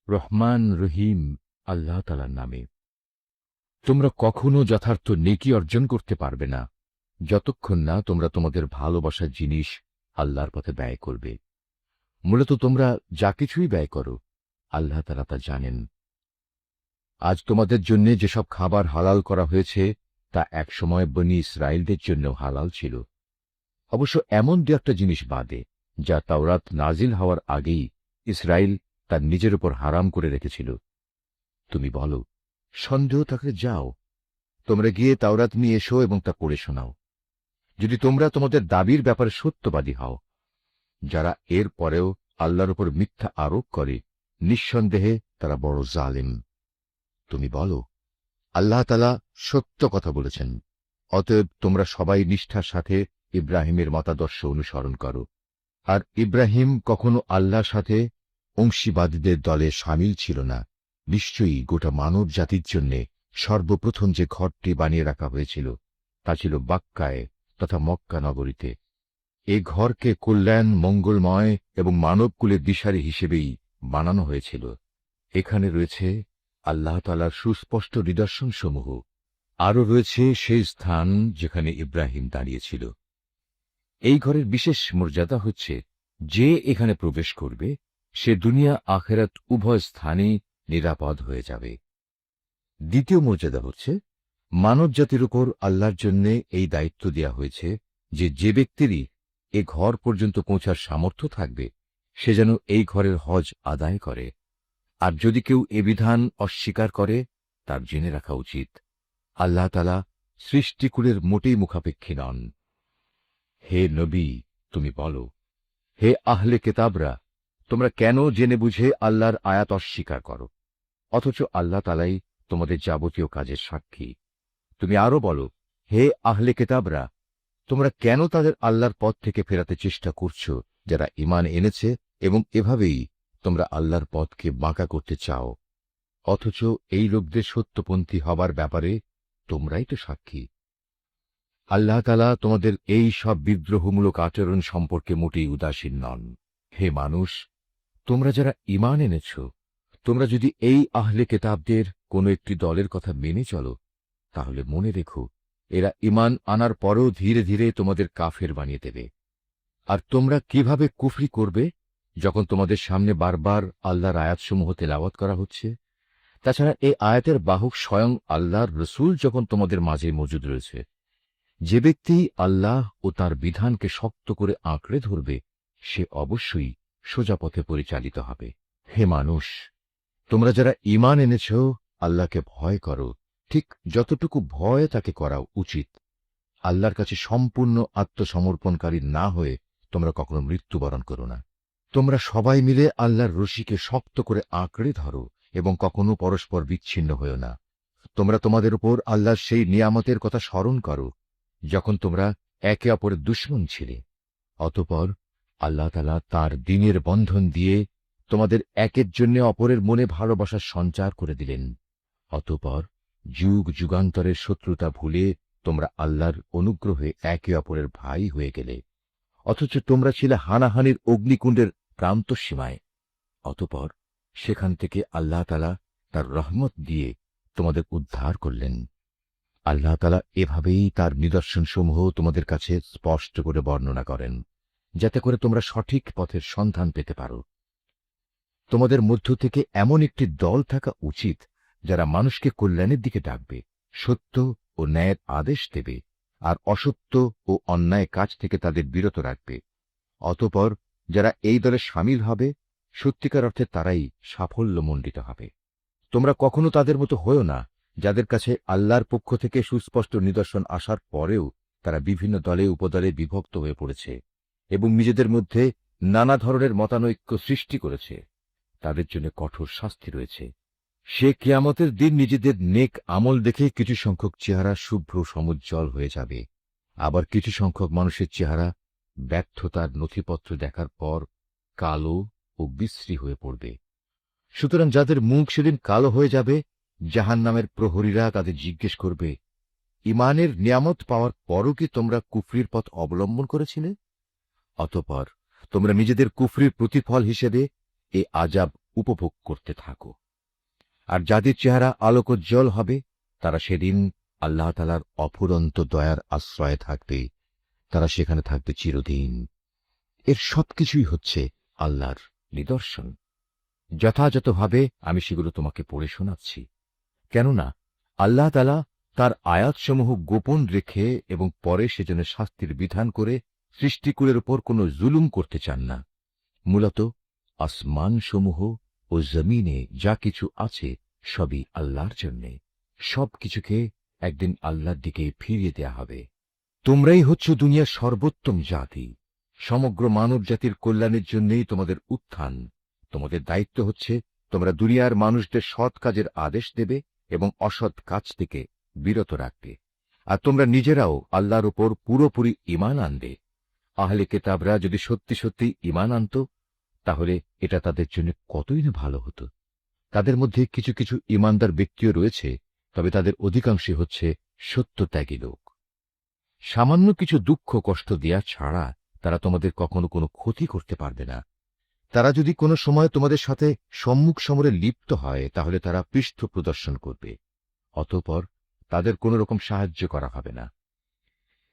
রহমান রহিম আল্লাহ তাআলার নামে। তোমরা কখনো যথার্থ নেকি অর্জন করতে পারবে না যতক্ষণ না তোমরা তোমাদের ভালোবাসার জিনিস আল্লাহর পথে ব্যয় করবে। মূলত তোমরা যা কিছুই ব্যয় করো আল্লাহ তাআলা তা জানেন। আজ তোমাদের জন্য যেসব খাবার হালাল করা হয়েছে তা একসময় বনী ইসরায়েলদের জন্য হালাল ছিল, অবশ্য এমন দু একটা জিনিস বাদে যা তাওরাত নাজিল হওয়ার আগেই ইসরায়েল তার নিজের উপর হারাম করে রেখেছিল। তুমি বলো, সন্দেহ থাকলে যাও, তোমরা গিয়ে তাওরাত নিয়ে এসো এবং তা পড়ে শোনাও। যদি তোমরা তোমাদের দাবির ব্যাপারে সত্যবাদী হও। যারা এর পরেও আল্লাহর উপর মিথ্যা আরোপ করে নিঃসন্দেহে তারা বড় জালিম। তুমি বলো, আল্লাহ তাআলা সত্য কথা বলেছেন, অতএব তোমরা সবাই নিষ্ঠার সাথে ইব্রাহিমের মতাদর্শ অনুসরণ করো। আর ইব্রাহিম কখনো আল্লাহর সাথে অংশীবাদীদের দলে সামিল ছিল না। নিশ্চয়ই গোটা মানব জাতির জন্য সর্বপ্রথম যে ঘরটি বানিয়ে রাখা হয়েছিল তা ছিল বাক্কায় তথা মক্কা নগরীতে। এ ঘরকে কল্যাণ, মঙ্গলময় এবং মানবকুলের দিশারি হিসেবেই বানানো হয়েছিল। এখানে রয়েছে আল্লাহ তাআলার সুস্পষ্ট নিদর্শনসমূহ। আরও রয়েছে সেই স্থান যেখানে ইব্রাহিম দাঁড়িয়েছিল। এই ঘরের বিশেষ মর্যাদা হচ্ছে, যে এখানে প্রবেশ করবে সে দুনিয়া আখেরাত উভয় স্থানেই নিরাপদ হয়ে যাবে। দ্বিতীয় মর্যাদা হচ্ছে, মানব জাতির উপর আল্লাহর জন্য এই দায়িত্ব দেয়া হয়েছে যে যে ব্যক্তিরই এ ঘর পর্যন্ত পৌঁছার সামর্থ্য থাকবে সে যেন এই ঘরের হজ আদায় করে। আর যদি কেউ এ বিধান অস্বীকার করে তার জেনে রাখা উচিত আল্লাহ তাআলা সৃষ্টিকুলের মোটেই মুখাপেক্ষী নন। হে নবী, তুমি বলো, হে আহলে কেতাবরা, তোমরা কেন জেনে বুঝে আল্লাহর আয়াত অস্বীকার করো, অথচ আল্লাহ তাআলাই তোমাদের যাবতীয় কাজের সাক্ষী। তুমি আরো বলো, হে আহলে কেতাবরা, তোমরা কেন তাদের আল্লাহর পথ থেকে ফেরাতে চেষ্টা করছো যারা ঈমান এনেছে, এবং এভাবেই তোমরা আল্লাহর পথকে বাঁকা করতে চাও, অথচ এই লোকদের সত্যপন্থী হবার ব্যাপারে তোমরাই তো সাক্ষী। আল্লাহ তাআলা তোমাদের এই সব বিদ্রোহমূলক আচরণ সম্পর্কে মোটেই উদাসীন নন। হে মানুষ, তোমরা যারা ঈমান এনেছ, তোমরা যদি এই আহলে কেতাবদের কোন একটি দলের কথা মেনে চলো, তাহলে মনে রেখো এরা ঈমান আনার পরেও ধীরে ধীরে তোমাদের কাফের বানিয়ে দেবে। আর তোমরা কিভাবে কুফরি করবে যখন তোমাদের সামনে বারবার আল্লাহর আয়াতসমূহ তেলাওয়াত করা হচ্ছে? তাছাড়া এই আয়াতের বাহক স্বয়ং আল্লাহর রসূল যখন তোমাদের মাঝে মজুদ রয়েছে। যে ব্যক্তি আল্লাহ ও তার বিধানকে শক্ত করে আঁকড়ে ধরবে সে অবশ্যই সোজা পথে পরিচালিত হবে। হে মানুষ, তোমরা যারা ঈমান এনেছ, আল্লাহকে ভয় করো, ঠিক যতটুকু ভয় তাকে করা উচিত। আল্লাহর কাছে সম্পূর্ণ আত্মসমর্পণকারী না হয়ে তোমরা কখনো মৃত্যুবরণ করো না। তোমরা সবাই মিলে আল্লাহর রশিকে শক্ত করে আঁকড়ে ধরো এবং কখনো পরস্পর বিচ্ছিন্ন হও না। তোমরা তোমাদের উপর আল্লাহর সেই নিয়ামতের কথা স্মরণ করো যখন তোমরা একে অপরের দুশমন ছিলে। অতঃপর আল্লাহ তাআলা তাঁর দ্বীনের বন্ধন দিয়ে তোমাদের একের জন্য অপরের মনে ভালোবাসার সঞ্চার করে দিলেন। অতঃপর যুগ যুগান্তরের শত্রুতা ভুলে তোমরা আল্লাহর অনুগ্রহে একে অপরের ভাই হয়ে গেলে, অথচ তোমরা ছিলে হানাহানির অগ্নিকুণ্ডের প্রান্ত সীমায়। অতঃপর সেখান থেকে আল্লাহ তাআলা তার রহমত দিয়ে তোমাদের উদ্ধার করলেন। আল্লাহ তাআলা এভাবেই তার নিদর্শনসমূহ তোমাদের কাছে স্পষ্ট করে বর্ণনা করেন, যাতে করে তোমরা সঠিক পথের সন্ধান পেতে পারো। তোমাদের মধ্য থেকে এমন একটি দল থাকা উচিত যারা মানুষকে কল্যাণের দিকে ডাকবে, সত্য ও ন্যায়ের আদেশ দেবে, আর অসত্য ও অন্যায় কাজ থেকে তাদের বিরত রাখবে। অতঃপর যারা এই দলে সামিল হবে সত্যিকার অর্থে তারাই সাফল্যমণ্ডিত হবে। তোমরা কখনো তাদের মতো হয়ো না যাদের কাছে আল্লাহর পক্ষ থেকে সুস্পষ্ট নিদর্শন আসার পরেও তারা বিভিন্ন দলে উপদলে বিভক্ত হয়ে পড়েছে এবং নিজেদের মধ্যে নানা ধরনের মতানৈক্য সৃষ্টি করেছে। তাদের জন্য কঠোর শাস্তি রয়েছে। সে কিয়ামতের দিন নিজেদের নেক আমল দেখে কিছু সংখ্যক চেহারা শুভ্র সমুজ্জ্বল হয়ে যাবে, আবার কিছু সংখ্যক মানুষের চেহারা ব্যর্থতার নথিপত্র দেখার পর কালো ও বিশ্রী হয়ে পড়বে। সুতরাং যাদের মুখ সেদিন কালো হয়ে যাবে, জাহান্নামের প্রহরীরা তাদের জিজ্ঞেস করবে, ঈমানের নিয়ামত পাওয়ার পরও কি তোমরা কুফরির পথ অবলম্বন করেছিলে? অতঃপর তোমরা নিজেদের কুফরির প্রতিফল হিসেবে এ আযাব উপভোগ করতে থাকো। আর যাদের চেহারা আলোকোজ্জ্বল হবে তারা সেদিন আল্লাহ তাআলার অফুরন্ত দয়ার আশ্রয়ে থাকবে, তারা সেখানে থাকবে চিরদিন। এর সবকিছুই হচ্ছে আল্লাহর নিদর্শন। যথাযথভাবে আমি সেগুলো তোমাকে পড়ে শোনাচ্ছি, কেননা আল্লাহ তাআলা তার আয়াতসমূহ গোপন রেখে এবং পরে সেজন্য শাস্তির বিধান করে সৃষ্টিকুলের উপর কোনো জুলুম করতে চান না। মূলত আসমানসমূহ ও জমিনে যা কিছু আছে সবই আল্লাহর জন্যে। সব কিছুকে একদিন আল্লাহর দিকে ফিরিয়ে দেয়া হবে। তোমরাই হচ্ছ দুনিয়ার সর্বোত্তম জাতি। সমগ্র মানব জাতির কল্যাণের জন্যই তোমাদের উত্থান। তোমাদের দায়িত্ব হচ্ছে তোমরা দুনিয়ার মানুষদের সৎ কাজের আদেশ দেবে এবং অসৎ কাজ থেকে বিরত রাখবে। আর তোমরা নিজেরাও আল্লাহর উপর পুরোপুরি ঈমান আনবে। আহলে কিতাবরা যদি সত্যি সত্যি ঈমান আনত তাহলে এটা তাদের জন্য কতই না ভালো হতো। তাদের মধ্যে কিছু কিছু ঈমানদার ব্যক্তিও রয়েছে, তবে তাদের অধিকাংশই হচ্ছে সত্যত্যাগী লোক। সামান্য কিছু দুঃখ কষ্ট দেয়া ছাড়া তারা তোমাদের কখনো কোনো ক্ষতি করতে পারবে না। তারা যদি কোনো সময় তোমাদের সাথে সম্মুখ সমরে লিপ্ত হয় তাহলে তারা পৃষ্ঠ প্রদর্শন করবে, অতঃপর তাদের কোনো রকম সাহায্য করা হবে না।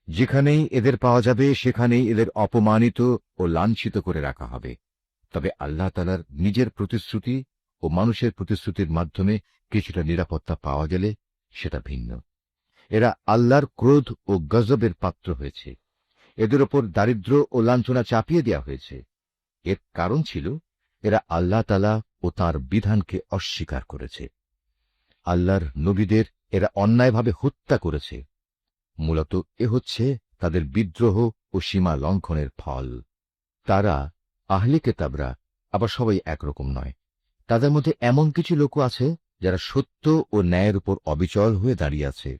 যেখানেই এদের পাওয়া যাবে সেখানেই এদের অপমানিত ও লাঞ্ছিত করে রাখা হবে। তবে আল্লাহ তাআলার নিজের প্রতিশ্রুতি ও মানুষের প্রতিশ্রুতির মাধ্যমে কিছুটা নিরাপত্তা পাওয়া গেলে সেটা ভিন্ন। এরা আল্লাহর ক্রোধ ও গজবের পাত্র হয়েছে। এদের ওপর দারিদ্র্য ও লাঞ্ছনা চাপিয়ে দেওয়া হয়েছে। এর কারণ ছিল এরা আল্লাহ তাআলা ও তাঁর বিধানকে অস্বীকার করেছে। আল্লাহর নবীদের এরা অন্যায়ভাবে হত্যা করেছে। মূলত এ হচ্ছে তাদের বিদ্রোহ ও সীমা লঙ্ঘনের ফল। তারা আহলে কিতাবরা আবার সবাই একরকম নয়। তাদের মধ্যে এমন কিছু লোক আছে যারা সত্য ও ন্যায়ের উপর অবিচল হয়ে দাঁড়িয়ে আছে,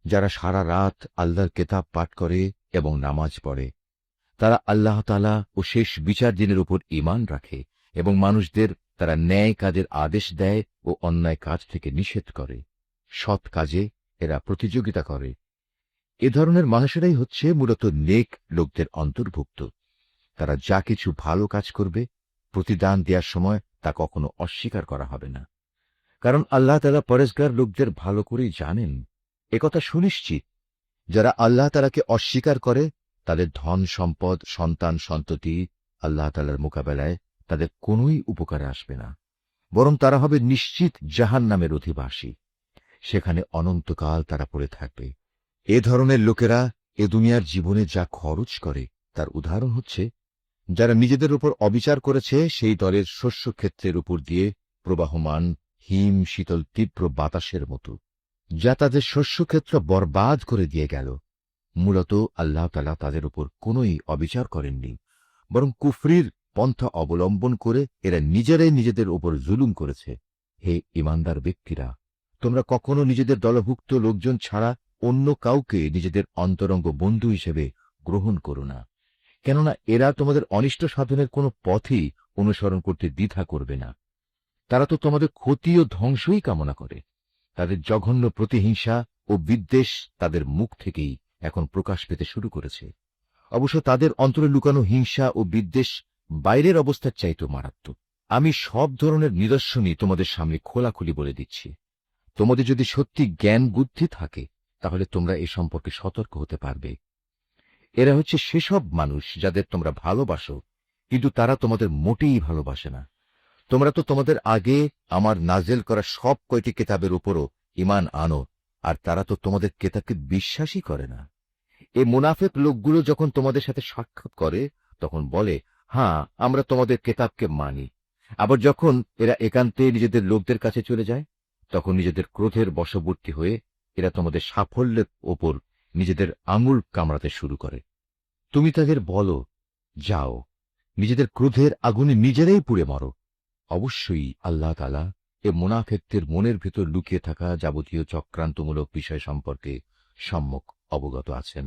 যারা সারা রাত আল্লাহর কিতাব পাঠ করে এবং নামাজ পড়ে। তারা আল্লাহ তাআলা ও শেষ বিচার দিনের উপর ঈমান রাখে এবং মানুষদের তারা ন্যায় কাজের আদেশ দেয় ও অন্যায় কাজ থেকে নিষেধ করে। সৎ কাজে এরা প্রতিযোগিতা করে। এ ধরনের মানুষেরাই হচ্ছে মূলত নেক লোকদের অন্তর্ভুক্ত। তারা যা কিছু ভালো কাজ করবে প্রতিদান দেওয়ার সময় তা কখনো অস্বীকার করা হবে না, কারণ আল্লাহ তাআলা পরেজগার লোকদের ভালো করেই জানেন। একথা সুনিশ্চিত, যারা আল্লাহ তাআলাকে অস্বীকার করে তাদের ধন সম্পদ সন্তান সন্ততি আল্লাহ তাআলার মোকাবেলায় তাদের কোনোই উপকারে আসবে না, বরং তারা হবে নিশ্চিত জাহান্নামের অধিবাসী। সেখানে অনন্তকাল তারা পড়ে থাকবে। এ ধরনের লোকেরা এ দুনিয়ার জীবনে যা খরচ করে তার উদাহরণ হচ্ছে যারা নিজেদের উপর অবিচার করেছে সেই দলের শস্যক্ষেত্রের উপর দিয়ে প্রবাহমান হিম শীতল তীব্র বাতাসের মতো, যা তাদের শস্যক্ষেত্র বরবাদ করে দিয়ে গেল। মূলত আল্লাহ তাআলা তাদের উপর কোনোই অবিচার করেননি, বরং কুফরির পন্থা অবলম্বন করে এরা নিজেরাই নিজেদের উপর জুলুম করেছে। হে ঈমানদার ব্যক্তিরা, তোমরা কখনো নিজেদের দলভুক্ত লোকজন ছাড়া অন্য কাউকে নিজেদের অন্তরঙ্গ বন্ধু হিসেবে গ্রহণ করো না, কেননা এরা তোমাদের অনিষ্ট সাধনের কোনো পথই অনুসরণ করতে দ্বিধা করবে না। তারা তো তোমাদের ক্ষতি ও ধ্বংসই কামনা করে। তাদের জঘন্য প্রতিহিংসা ও বিদ্বেষ তাদের মুখ থেকেই এখন প্রকাশ পেতে শুরু করেছে। অবশ্য তাদের অন্তরে লুকানো হিংসা ও বিদ্বেষ বাইরের অবস্থার চাইতেও মারাত্মক। আমি সব ধরনের নিদর্শনই তোমাদের সামনে খোলাখুলি বলে দিচ্ছি। তোমাদের যদি সত্যি জ্ঞান বুদ্ধি থাকে তাহলে তোমরা এ সম্পর্কে সতর্ক হতে পারবে। এরা হচ্ছে সেসব মানুষ যাদের তোমরা ভালোবাসো, কিন্তু তারা তোমাদের মোটেই ভালোবাসে না। তোমরা তো তোমাদের আগে আমার নাজেল করা সব কয়টি কিতাবের উপরও ঈমান আনো, আর তারা তো তোমাদের কিতাবকে বিশ্বাসই করে না। এই মুনাফিক লোকগুলো যখন তোমাদের সাথে সাক্ষাৎ করে তখন বলে, হ্যাঁ, আমরা তোমাদের কিতাবকে মানি। আবার যখন এরা একান্তে নিজেদের লোকদের কাছে চলে যায় তখন নিজেদের ক্রোধের বশবর্তী হয়ে এরা তোমাদের সাফল্যের ওপর নিজেদের আঙুল কামড়াতে শুরু করে। তুমি তাদের বলো, যাও, নিজেদের ক্রোধের আগুনে নিজেরাই পুড়ে মরো। অবশ্যই আল্লাহ তাআলা এ মুনাফিকদের মনের ভেতর লুকিয়ে থাকা যাবতীয় চক্রান্তমূলক বিষয় সম্পর্কে সম্যক অবগত আছেন।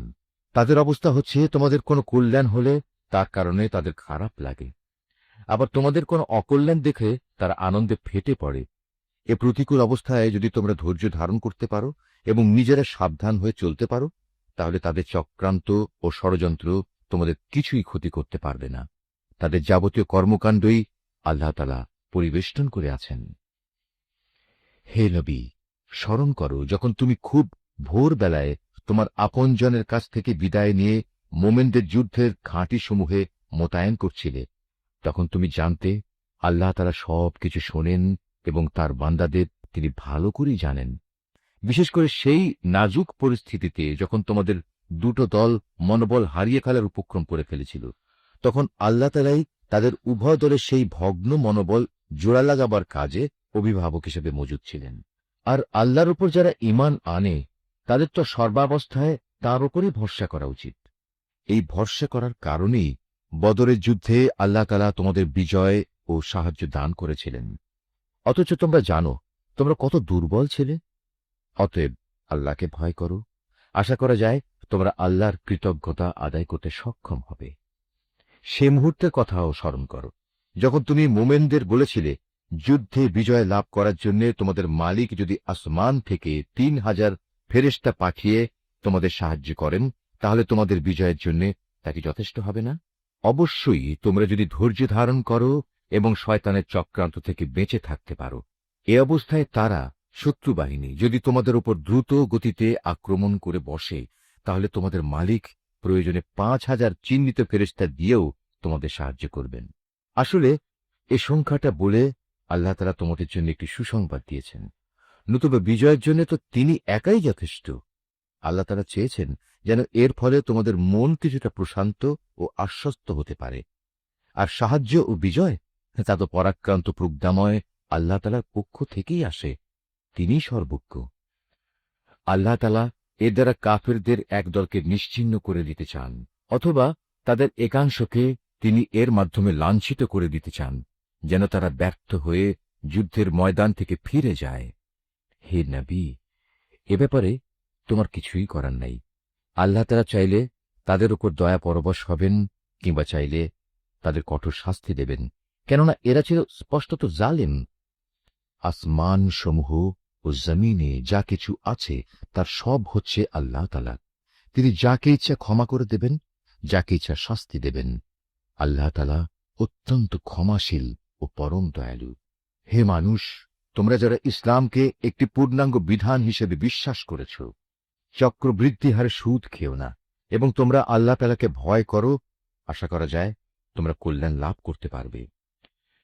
তাদের অবস্থা হচ্ছে তোমাদের কোনো কল্যাণ হলে তার কারণে তাদের খারাপ লাগে, আবার তোমাদের কোনো অকল্যাণ দেখে তারা আনন্দে ফেটে পড়ে। এ প্রতিকূল অবস্থায় যদি তোমরা ধৈর্য ধারণ করতে পারো এবং নিজেরা সাবধান হয়ে চলতে পারো তাহলে তাদের চক্রান্ত ও ষড়যন্ত্র তোমাদের কিছুই ক্ষতি করতে পারবে না। তাদের যাবতীয় কর্মকাণ্ডই আল্লাহ তাআলা পরিবেষ্টন করে আছেন। হে নবী, স্মরণ করো যখন তুমি খুব ভোরবেলায় তোমার আপনজনের কাছ থেকে বিদায় নিয়ে মোমেনদের যুদ্ধের ঘাঁটিসমূহে মোতায়েন করছিলে। তখন তুমি জানতে আল্লাহ তাআলা সবকিছু শোনেন এবং তার বান্দাদের তিনি ভালো করেই জানেন। বিশেষ করে সেই নাজুক পরিস্থিতিতে যখন তোমাদের দুটো দল মনোবল হারিয়ে ফেলার উপক্রম করে ফেলেছিল, তখন আল্লাহ তাআলাই তাদের উভয় দলের সেই ভগ্ন মনোবল জোড়া লাগাবার কাজে অভিভাবক হিসেবে মজুদ ছিলেন। আর আল্লাহর উপর যারা ঈমান আনে তাদের তো সর্বাবস্থায় তার উপরই ভরসা করা উচিত। এই ভরসা করার কারণেই বদরের যুদ্ধে আল্লাহ তাআলা তোমাদের বিজয় ও সাহায্য দান করেছিলেন। অথচ তোমরা জানো তোমরা কত দুর্বল ছিলে। অতএব আল্লাহকে ভয় করো। আশা করা যায় তোমরা আল্লাহর কৃতজ্ঞতা আদায় করতে সক্ষম হবে। সে মুহূর্তের কথাও স্মরণ করো যখন তুমি মোমেনদের বলেছিলে, যুদ্ধে বিজয় লাভ করার জন্য তোমাদের মালিক যদি আসমান থেকে ৩,০০০ ফেরেশতা পাঠিয়ে তোমাদের সাহায্য করেন, তাহলে তোমাদের বিজয়ের জন্য তা কি যথেষ্ট হবে না? অবশ্যই তোমরা যদি ধৈর্য ধারণ করো এবং শয়তানের চক্রান্ত থেকে বেঁচে থাকতে পারো। এ অবস্থায় তারা, শত্রু বাহিনী, যদি তোমাদের উপর দ্রুত গতিতে আক্রমণ করে বসে, তাহলে তোমাদের মালিক প্রয়োজনে ৫,০০০ চিহ্নিত ফেরেশতা দিয়েও তোমাদের সাহায্য করবেন। আসলে এ সংখ্যাটা বলে আল্লাহ তাআলা তোমাদের জন্য একটি সুসংবাদ দিয়েছেন। নতুবা বিজয়ের জন্য তো তিনি একাই যথেষ্ট। আল্লাহ তাআলা চেয়েছেন যেন এর ফলে তোমাদের মন কিছুটা প্রশান্ত ও আশ্বস্ত হতে পারে। আর সাহায্য ও বিজয় তা তো পরাক্রান্ত প্রজ্ঞাময় আল্লাহ তাআলার পক্ষ থেকেই আসে। তিনিই সর্বজ্ঞ। আল্লাহ তাআলা এর দ্বারা কাফেরদের এক দলকে নিশ্চিহ্ন করে দিতে চান, অথবা তাদের একাংশকে তিনি এর মাধ্যমে লাঞ্ছিত করে দিতে চান, যেন তারা ব্যর্থ হয়ে যুদ্ধের ময়দান থেকে ফিরে যায়। হে নবী, এ ব্যাপারে তোমার কিছুই করার নাই। আল্লাহ তাআলা চাইলে তাদের উপর দয়া পরবশ হবেন, কিংবা চাইলে তাদের কঠোর শাস্তি দেবেন, কেননা এরা ছিল স্পষ্টত জালিম। আসমান সমূহ ও জমিনে যা কিছু আছে তার সব হচ্ছে আল্লাহ তাআলার। তিনি যাকে ইচ্ছা ক্ষমা করে দেবেন, যাকে ইচ্ছা শাস্তি দেবেন। আল্লাহ তাআলা অত্যন্ত ক্ষমাশীল ও পরম দয়ালু। হে মানুষ, তোমরা যারা ইসলামকে একটি পূর্ণাঙ্গ বিধান হিসেবে বিশ্বাস করেছ, চক্রবৃদ্ধি হারে সুদ খেও না এবং তোমরা আল্লাহ তাআলাকে ভয় করো। আশা করা যায় তোমরা কল্যাণ লাভ করতে পারবে।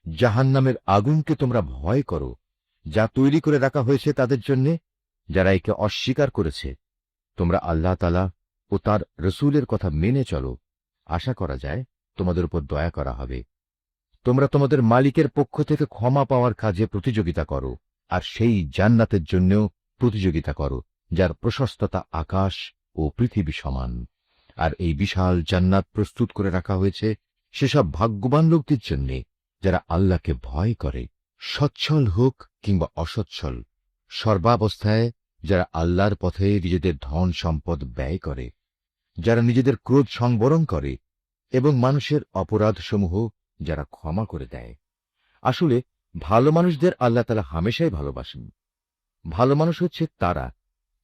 জাহান্নামের আগুনকে তোমরা ভয় করো, যা তৈরি করে রাখা হয়েছে তাদের জন্য যারা একে অস্বীকার করেছে। তোমরা আল্লাহ তাআলা ও তার রসূলের কথা মেনে চলো। আশা করা যায় তোমাদের উপর দয়া করা হবে। তোমরা তোমাদের মালিকের পক্ষ থেকে ক্ষমা পাওয়ার কাজে প্রতিযোগিতা করো, আর সেই জান্নাতের জন্যও প্রতিযোগিতা করো যার প্রশস্ততা আকাশ ও পৃথিবী সমান। আর এই বিশাল জান্নাত প্রস্তুত করে রাখা হয়েছে সেসব ভাগ্যবান লোকদের জন্য যারা আল্লাহকে ভয় করে, সচ্ছল হোক কিংবা অসচ্ছল, সর্বাবস্থায় যারা আল্লাহর পথে নিজেদের ধন সম্পদ ব্যয় করে, যারা নিজেদের ক্রোধ সংবরণ করে এবং মানুষের অপরাধসমূহ যারা ক্ষমা করে দেয়। আসলে ভালো মানুষদের আল্লাহ তাআলা হামেশাই ভালোবাসেন। ভালো মানুষ হচ্ছে তারা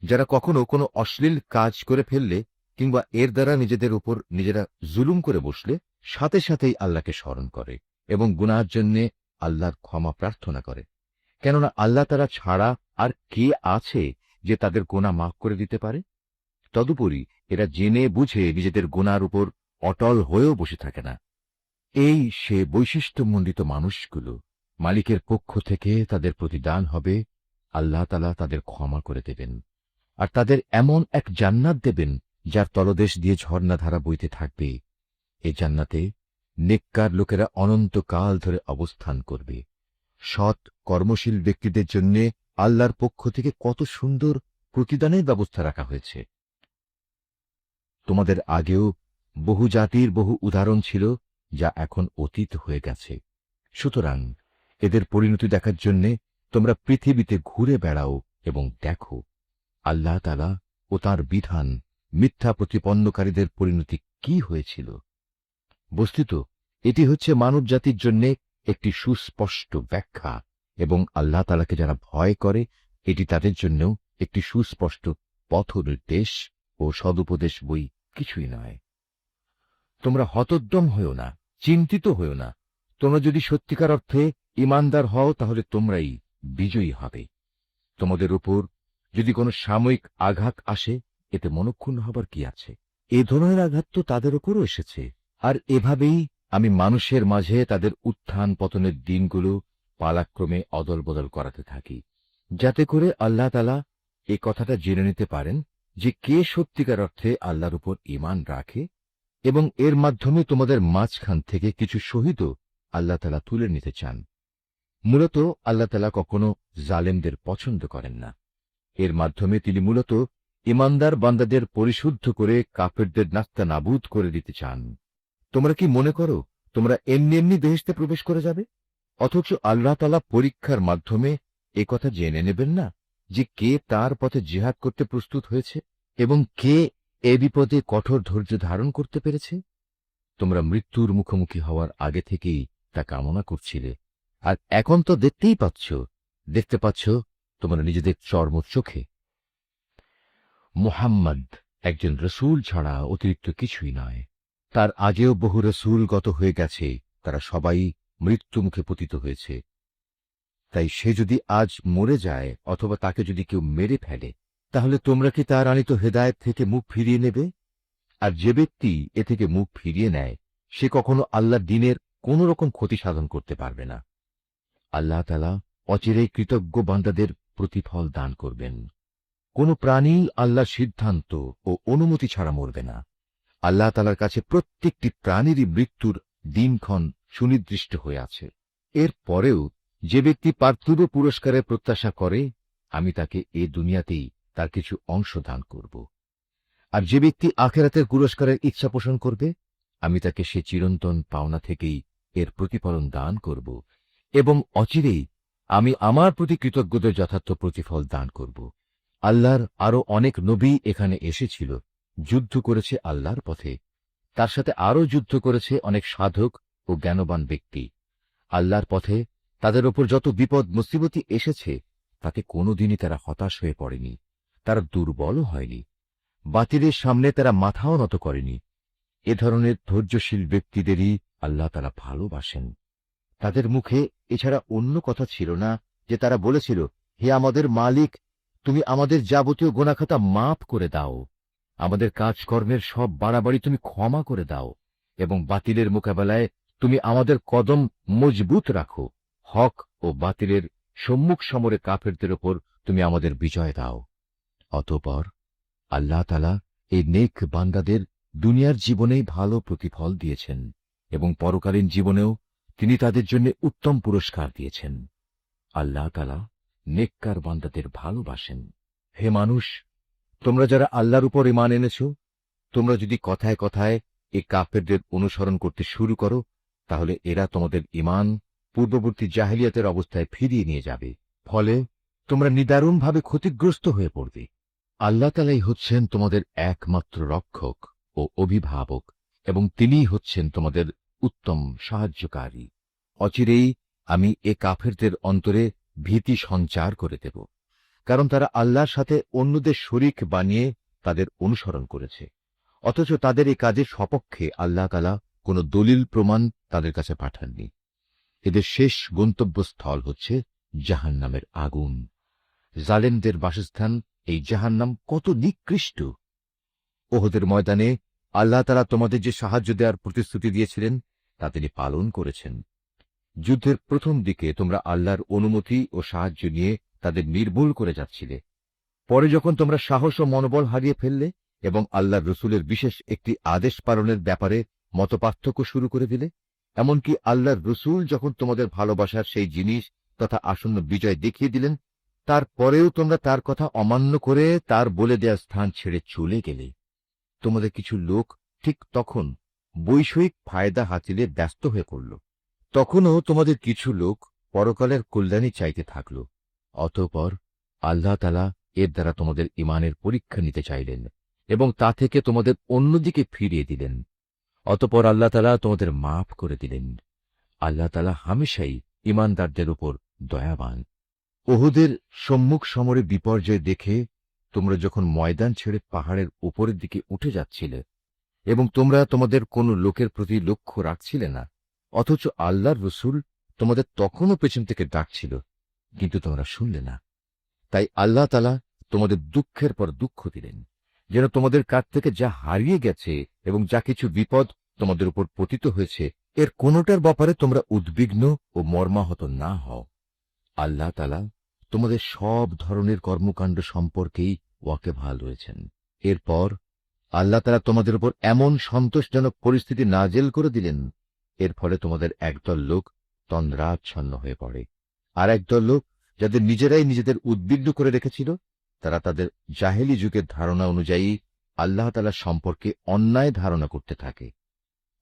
যারা কখনো কোনো অশ্লীল কাজ করে ফেললে কিংবা এর দ্বারা নিজেদের উপর নিজেরা জুলুম করে বসলে সাথে সাথেই আল্লাহকে স্মরণ করে এবং গুনাহের জন্য আল্লাহর ক্ষমা প্রার্থনা করে। কেননা আল্লাহ তাআলা ছাড়া আর কে আছে যে তাদের গুনাহ মাফ করে দিতে পারে? তদুপরি এরা জেনে বুঝে নিজেদের গুনার উপর অটল হয়েও বসে থাকে না। এই সে বৈশিষ্ট্যমণ্ডিত মানুষগুলো, মালিকের পক্ষ থেকে তাদের প্রতিদান হবে আল্লাহ তাআলা তাদের ক্ষমা করে দেবেন, আর তাদের এমন এক জান্নাত দেবেন যার তলদেশ দিয়ে ঝর্ণাধারা বইতে থাকবে। এই জান্নাতে নেককার লোকেরা অনন্তকাল ধরে অবস্থান করবে। সৎ কর্মশীল ব্যক্তিদের জন্য আল্লাহর পক্ষ থেকে কত সুন্দর প্রতিদানের ব্যবস্থা রাখা হয়েছে। তোমাদের আগেও বহু জাতির বহু উদাহরণ ছিল যা এখন অতীত হয়ে গেছে। সুতরাং এদের পরিণতি দেখার জন্য তোমরা পৃথিবীতে ঘুরে বেড়াও এবং দেখো আল্লাহ তাআলা ও তাঁর বিধান মিথ্যা প্রতিপন্নকারীদের পরিণতি কি হয়েছিল। বস্তুত এটি হচ্ছে মানব জাতির জন্য একটি সুস্পষ্ট ব্যাখ্যা, এবং আল্লাহ তাআলাকে যারা ভয় করে এটি তাদের জন্য একটি সুস্পষ্ট পথ নির্দেশ ও সদুপদেশ বই কিছুই নয়। তোমরা হতোদ্যম হইও না, চিন্তিত হইও না। তোমরা যদি সত্যিকার অর্থে ঈমানদার হও তাহলে তোমরাই বিজয়ী হবে। তোমাদের উপর যদি কোনো সাময়িক আঘাত আসে, এতে মনক্ষুণ্ণ হবার কি আছে? এ ধরনের আঘাত তো তাদের উপরও এসেছে। আর এভাবেই আমি মানুষের মাঝে তাদের উত্থান পতনের দিনগুলো পালাক্রমে অদল বদল করাতে থাকি, যাতে করে আল্লাহ তাআলা এ কথাটা জেনে নিতে পারেন যে কে সত্যিকার অর্থে আল্লাহর উপর ঈমান রাখে, এবং এর মাধ্যমে তোমাদের মাঝখান থেকে কিছু শহীদও আল্লাহ তাআলা তুলে নিতে চান। মূলত আল্লাহ তাআলা কখনো জালেমদের পছন্দ করেন না। এর মাধ্যমে তিনি মূলত ঈমানদার বান্দাদের পরিশুদ্ধ করে কাফেরদের নাস্তানাবুদ করে দিতে চান। তোমরা কি মনে করো তোমরা এমনি এমনি বেহেশতে প্রবেশ করে যাবে? অথচ আল্লাহ তাআলা পরীক্ষার মাধ্যমে একথা জেনে নেবেন না যে কে তার পথে জিহাদ করতে প্রস্তুত হয়েছে এবং কে এ বিপদে কঠোর ধৈর্য ধারণ করতে পেরেছে? তোমরা মৃত্যুর মুখোমুখি হওয়ার আগে থেকেই তা কামনা করছিলে, আর এখন তো দেখতে পাচ্ছ তোমরা নিজেদের চর্ম চোখে। মুহাম্মদ একজন রসূল ছাড়া অতিরিক্ত কিছুই নয়। তার আগেও বহু রসূল গত হয়ে গেছে, তারা সবাই মৃত্যুমুখে পতিত হয়েছে। তাই সে যদি আজ মরে যায় অথবা তাকে যদি কেউ মেরে ফেলে, তাহলে তোমরা কি তার আনিত হেদায়েত থেকে মুখ ফিরিয়ে নেবে? আর যে ব্যক্তি এ থেকে মুখ ফিরিয়ে নেয়, সে কখনো আল্লাহর দ্বীনের কোন রকম ক্ষতি সাধন করতে পারবে না। আল্লাহ তাআলা অচিরেই কৃতজ্ঞ বান্দাদের প্রতিফল দান করবেন। কোন প্রাণী আল্লাহর সিদ্ধান্ত ও অনুমতি ছাড়া মরবে না। আল্লাহ তাআলার কাছে প্রত্যেকটি প্রাণীরই মৃত্যুর দিনক্ষণ সুনির্দিষ্ট হয়ে আছে। এর পরেও যে ব্যক্তি পার্থিব পুরস্কারের প্রত্যাশা করে, আমি তাকে এ দুনিয়াতেই তার কিছু অংশ দান করব। আর যে ব্যক্তি আখিরাতের পুরস্কারের ইচ্ছা পোষণ করবে, আমি তাকে সে চিরন্তন পাওনা থেকেই এর প্রতিফলন দান করব, এবং অচিরেই আমি আমার প্রতি কৃতজ্ঞদের যথার্থ প্রতিফল দান করব। আল্লাহর আরো অনেক নবী এখানে এসেছিল, যুদ্ধ করেছে আল্লাহর পথে। তার সাথে আরো যুদ্ধ করেছে অনেক সাধক ও জ্ঞানবান ব্যক্তি। আল্লাহর পথে তাদের ওপর যত বিপদ মুসিবতি এসেছে, তাতে কোনোদিনই তারা হতাশ হয়ে পড়েনি, তারা দুর্বলও হয়নি, বাতিলের সামনে তারা মাথাও নত করেনি। এ ধরনের ধৈর্যশীল ব্যক্তিদেরই আল্লাহ তাআলা ভালোবাসেন। তাদের মুখে এছাড়া অন্য কথা ছিল না যে তারা বলেছিল, হে আমাদের মালিক, তুমি আমাদের যাবতীয় গুনাহখাতা মাফ করে দাও, আমাদের কাজকর্মের সব বাড়াবাড়ি তুমি ক্ষমা করে দাও, এবং বাতিলের মোকাবেলায় তুমি আমাদের কদম মজবুত রাখো, হক ও বাতিলের সম্মুখ সমরে কাফেরদের ওপর তুমি আমাদের বিজয় দাও। অতঃপর আল্লাহ তাআলা এই নেক বান্দাদের দুনিয়ার জীবনেই ভালো প্রতিফল দিয়েছেন, এবং পরকালীন জীবনেও তিনি তাদের জন্য উত্তম পুরস্কার দিয়েছেন। আল্লাহ তাআলা নেককার বান্দাদের ভালোবাসেন। হে মানুষ, তোমরা যারা আল্লাহর উপর ঈমান এনেছ, তোমরা যদি কথায় কথায় এই কাফেরদের অনুসরণ করতে শুরু করো, তাহলে এরা তোমাদের ঈমান পূর্ববর্তী জাহেলিয়াতের অবস্থায় ফিরিয়ে নিয়ে যাবে। ফলে তোমরা নিদারুণভাবে ক্ষতিগ্রস্ত হয়ে পড়বে। আল্লাহ তাআলাই হচ্ছেন তোমাদের একমাত্র রক্ষক ও অভিভাবক, এবং তিনিই হচ্ছেন তোমাদের উত্তম সাহায্যকারী। অচিরেই আমি এ কাফেরদের অন্তরে ভীতি সঞ্চার করে দেব, কারণ তারা আল্লাহর সাথে অন্যদের শরীক বানিয়ে তাদের অনুসরণ করেছে, অথচ তাদের এই কাজের সপক্ষে আল্লাহ তাআলা কোনো দলিল প্রমাণ তাদের কাছে পাঠাননি। এদের শেষ গন্তব্যস্থল হচ্ছে জাহান্নামের আগুন। জালেমদের বাসস্থান এই জাহান্নাম কত নিকৃষ্ট! ওহদের ময়দানে আল্লাহ তাআলা তোমাদের যে সাহায্য দেওয়ার প্রতিশ্রুতি দিয়েছিলেন, তা তিনি পালন করেছেন। যুদ্ধের প্রথম দিকে তোমরা আল্লাহর অনুমতি ও সাহায্য নিয়ে তাদের নির্মূল করে যাচ্ছিলে। পরে যখন তোমরা সাহস ও মনোবল হারিয়ে ফেললে এবং আল্লাহর রসুলের বিশেষ একটি আদেশ পালনের ব্যাপারে মতপার্থক্য শুরু করে দিলে, এমনকি আল্লাহর রসুল যখন তোমাদের ভালোবাসার সেই জিনিস তথা আসন্ন বিজয় দেখিয়ে দিলেন, তারপরেও তোমরা তার কথা অমান্য করে তার বলে দেয়া স্থান ছেড়ে চলে গেলে। তোমাদের কিছু লোক ঠিক তখন বৈষয়িক ফায়দা হাসিলে ব্যস্ত হয়ে পড়ল। তখনও তোমাদের কিছু লোক পরকালের কল্যাণী চাইতে থাকল। অতঃপর আল্লাহ তাআলা এর দ্বারা তোমাদের ঈমানের পরীক্ষা নিতে চাইলেন এবং তা থেকে তোমাদের অন্যদিকে ফিরিয়ে দিলেন। অতঃপর আল্লাহ তাআলা তোমাদের মাফ করে দিলেন। আল্লাহ তাআলা হামেশাই ঈমানদারদের উপর দয়াবান। উহুদের সম্মুখ সমরে বিপর্যয় দেখে তোমরা যখন ময়দান ছেড়ে পাহাড়ের উপরের দিকে উঠে যাচ্ছিলে এবং তোমরা তোমাদের কোন লোকের প্রতি লক্ষ্য রাখছিলে না, অথচ আল্লাহর রসূল তোমাদের তখনও পেছন থেকে ডাকছিল, কিন্তু তোমরা শুনলে না। তাই আল্লাহ তাআলা তোমাদের দুঃখের পর দুঃখ দিলেন, যেন তোমাদের কাছ থেকে যা হারিয়ে গেছে এবং যা কিছু বিপদ তোমাদের উপর পতিত হয়েছে, এর কোনোটার ব্যাপারে তোমরা উদ্বিগ্ন ও মর্মাহত না হও। আল্লাহ তাআলা তোমাদের সব ধরনের কর্মকাণ্ড সম্পর্কেই ওয়াকিবহাল রয়েছেন। এরপর আল্লাহ তাআলা তোমাদের উপর এমন সন্তোষজনক পরিস্থিতি নাজেল করে দিলেন, এর ফলে তোমাদের একদল লোক তন্দ্রাচ্ছন্ন হয়ে পড়ে, আর একদল লোক যাদের নিজেরাই নিজেদের উদ্বিগ্ন করে রেখেছিল, তারা তাদের জাহেলি যুগের ধারণা অনুযায়ী আল্লাহ তাআলা সম্পর্কে অন্যায় ধারণা করতে থাকে।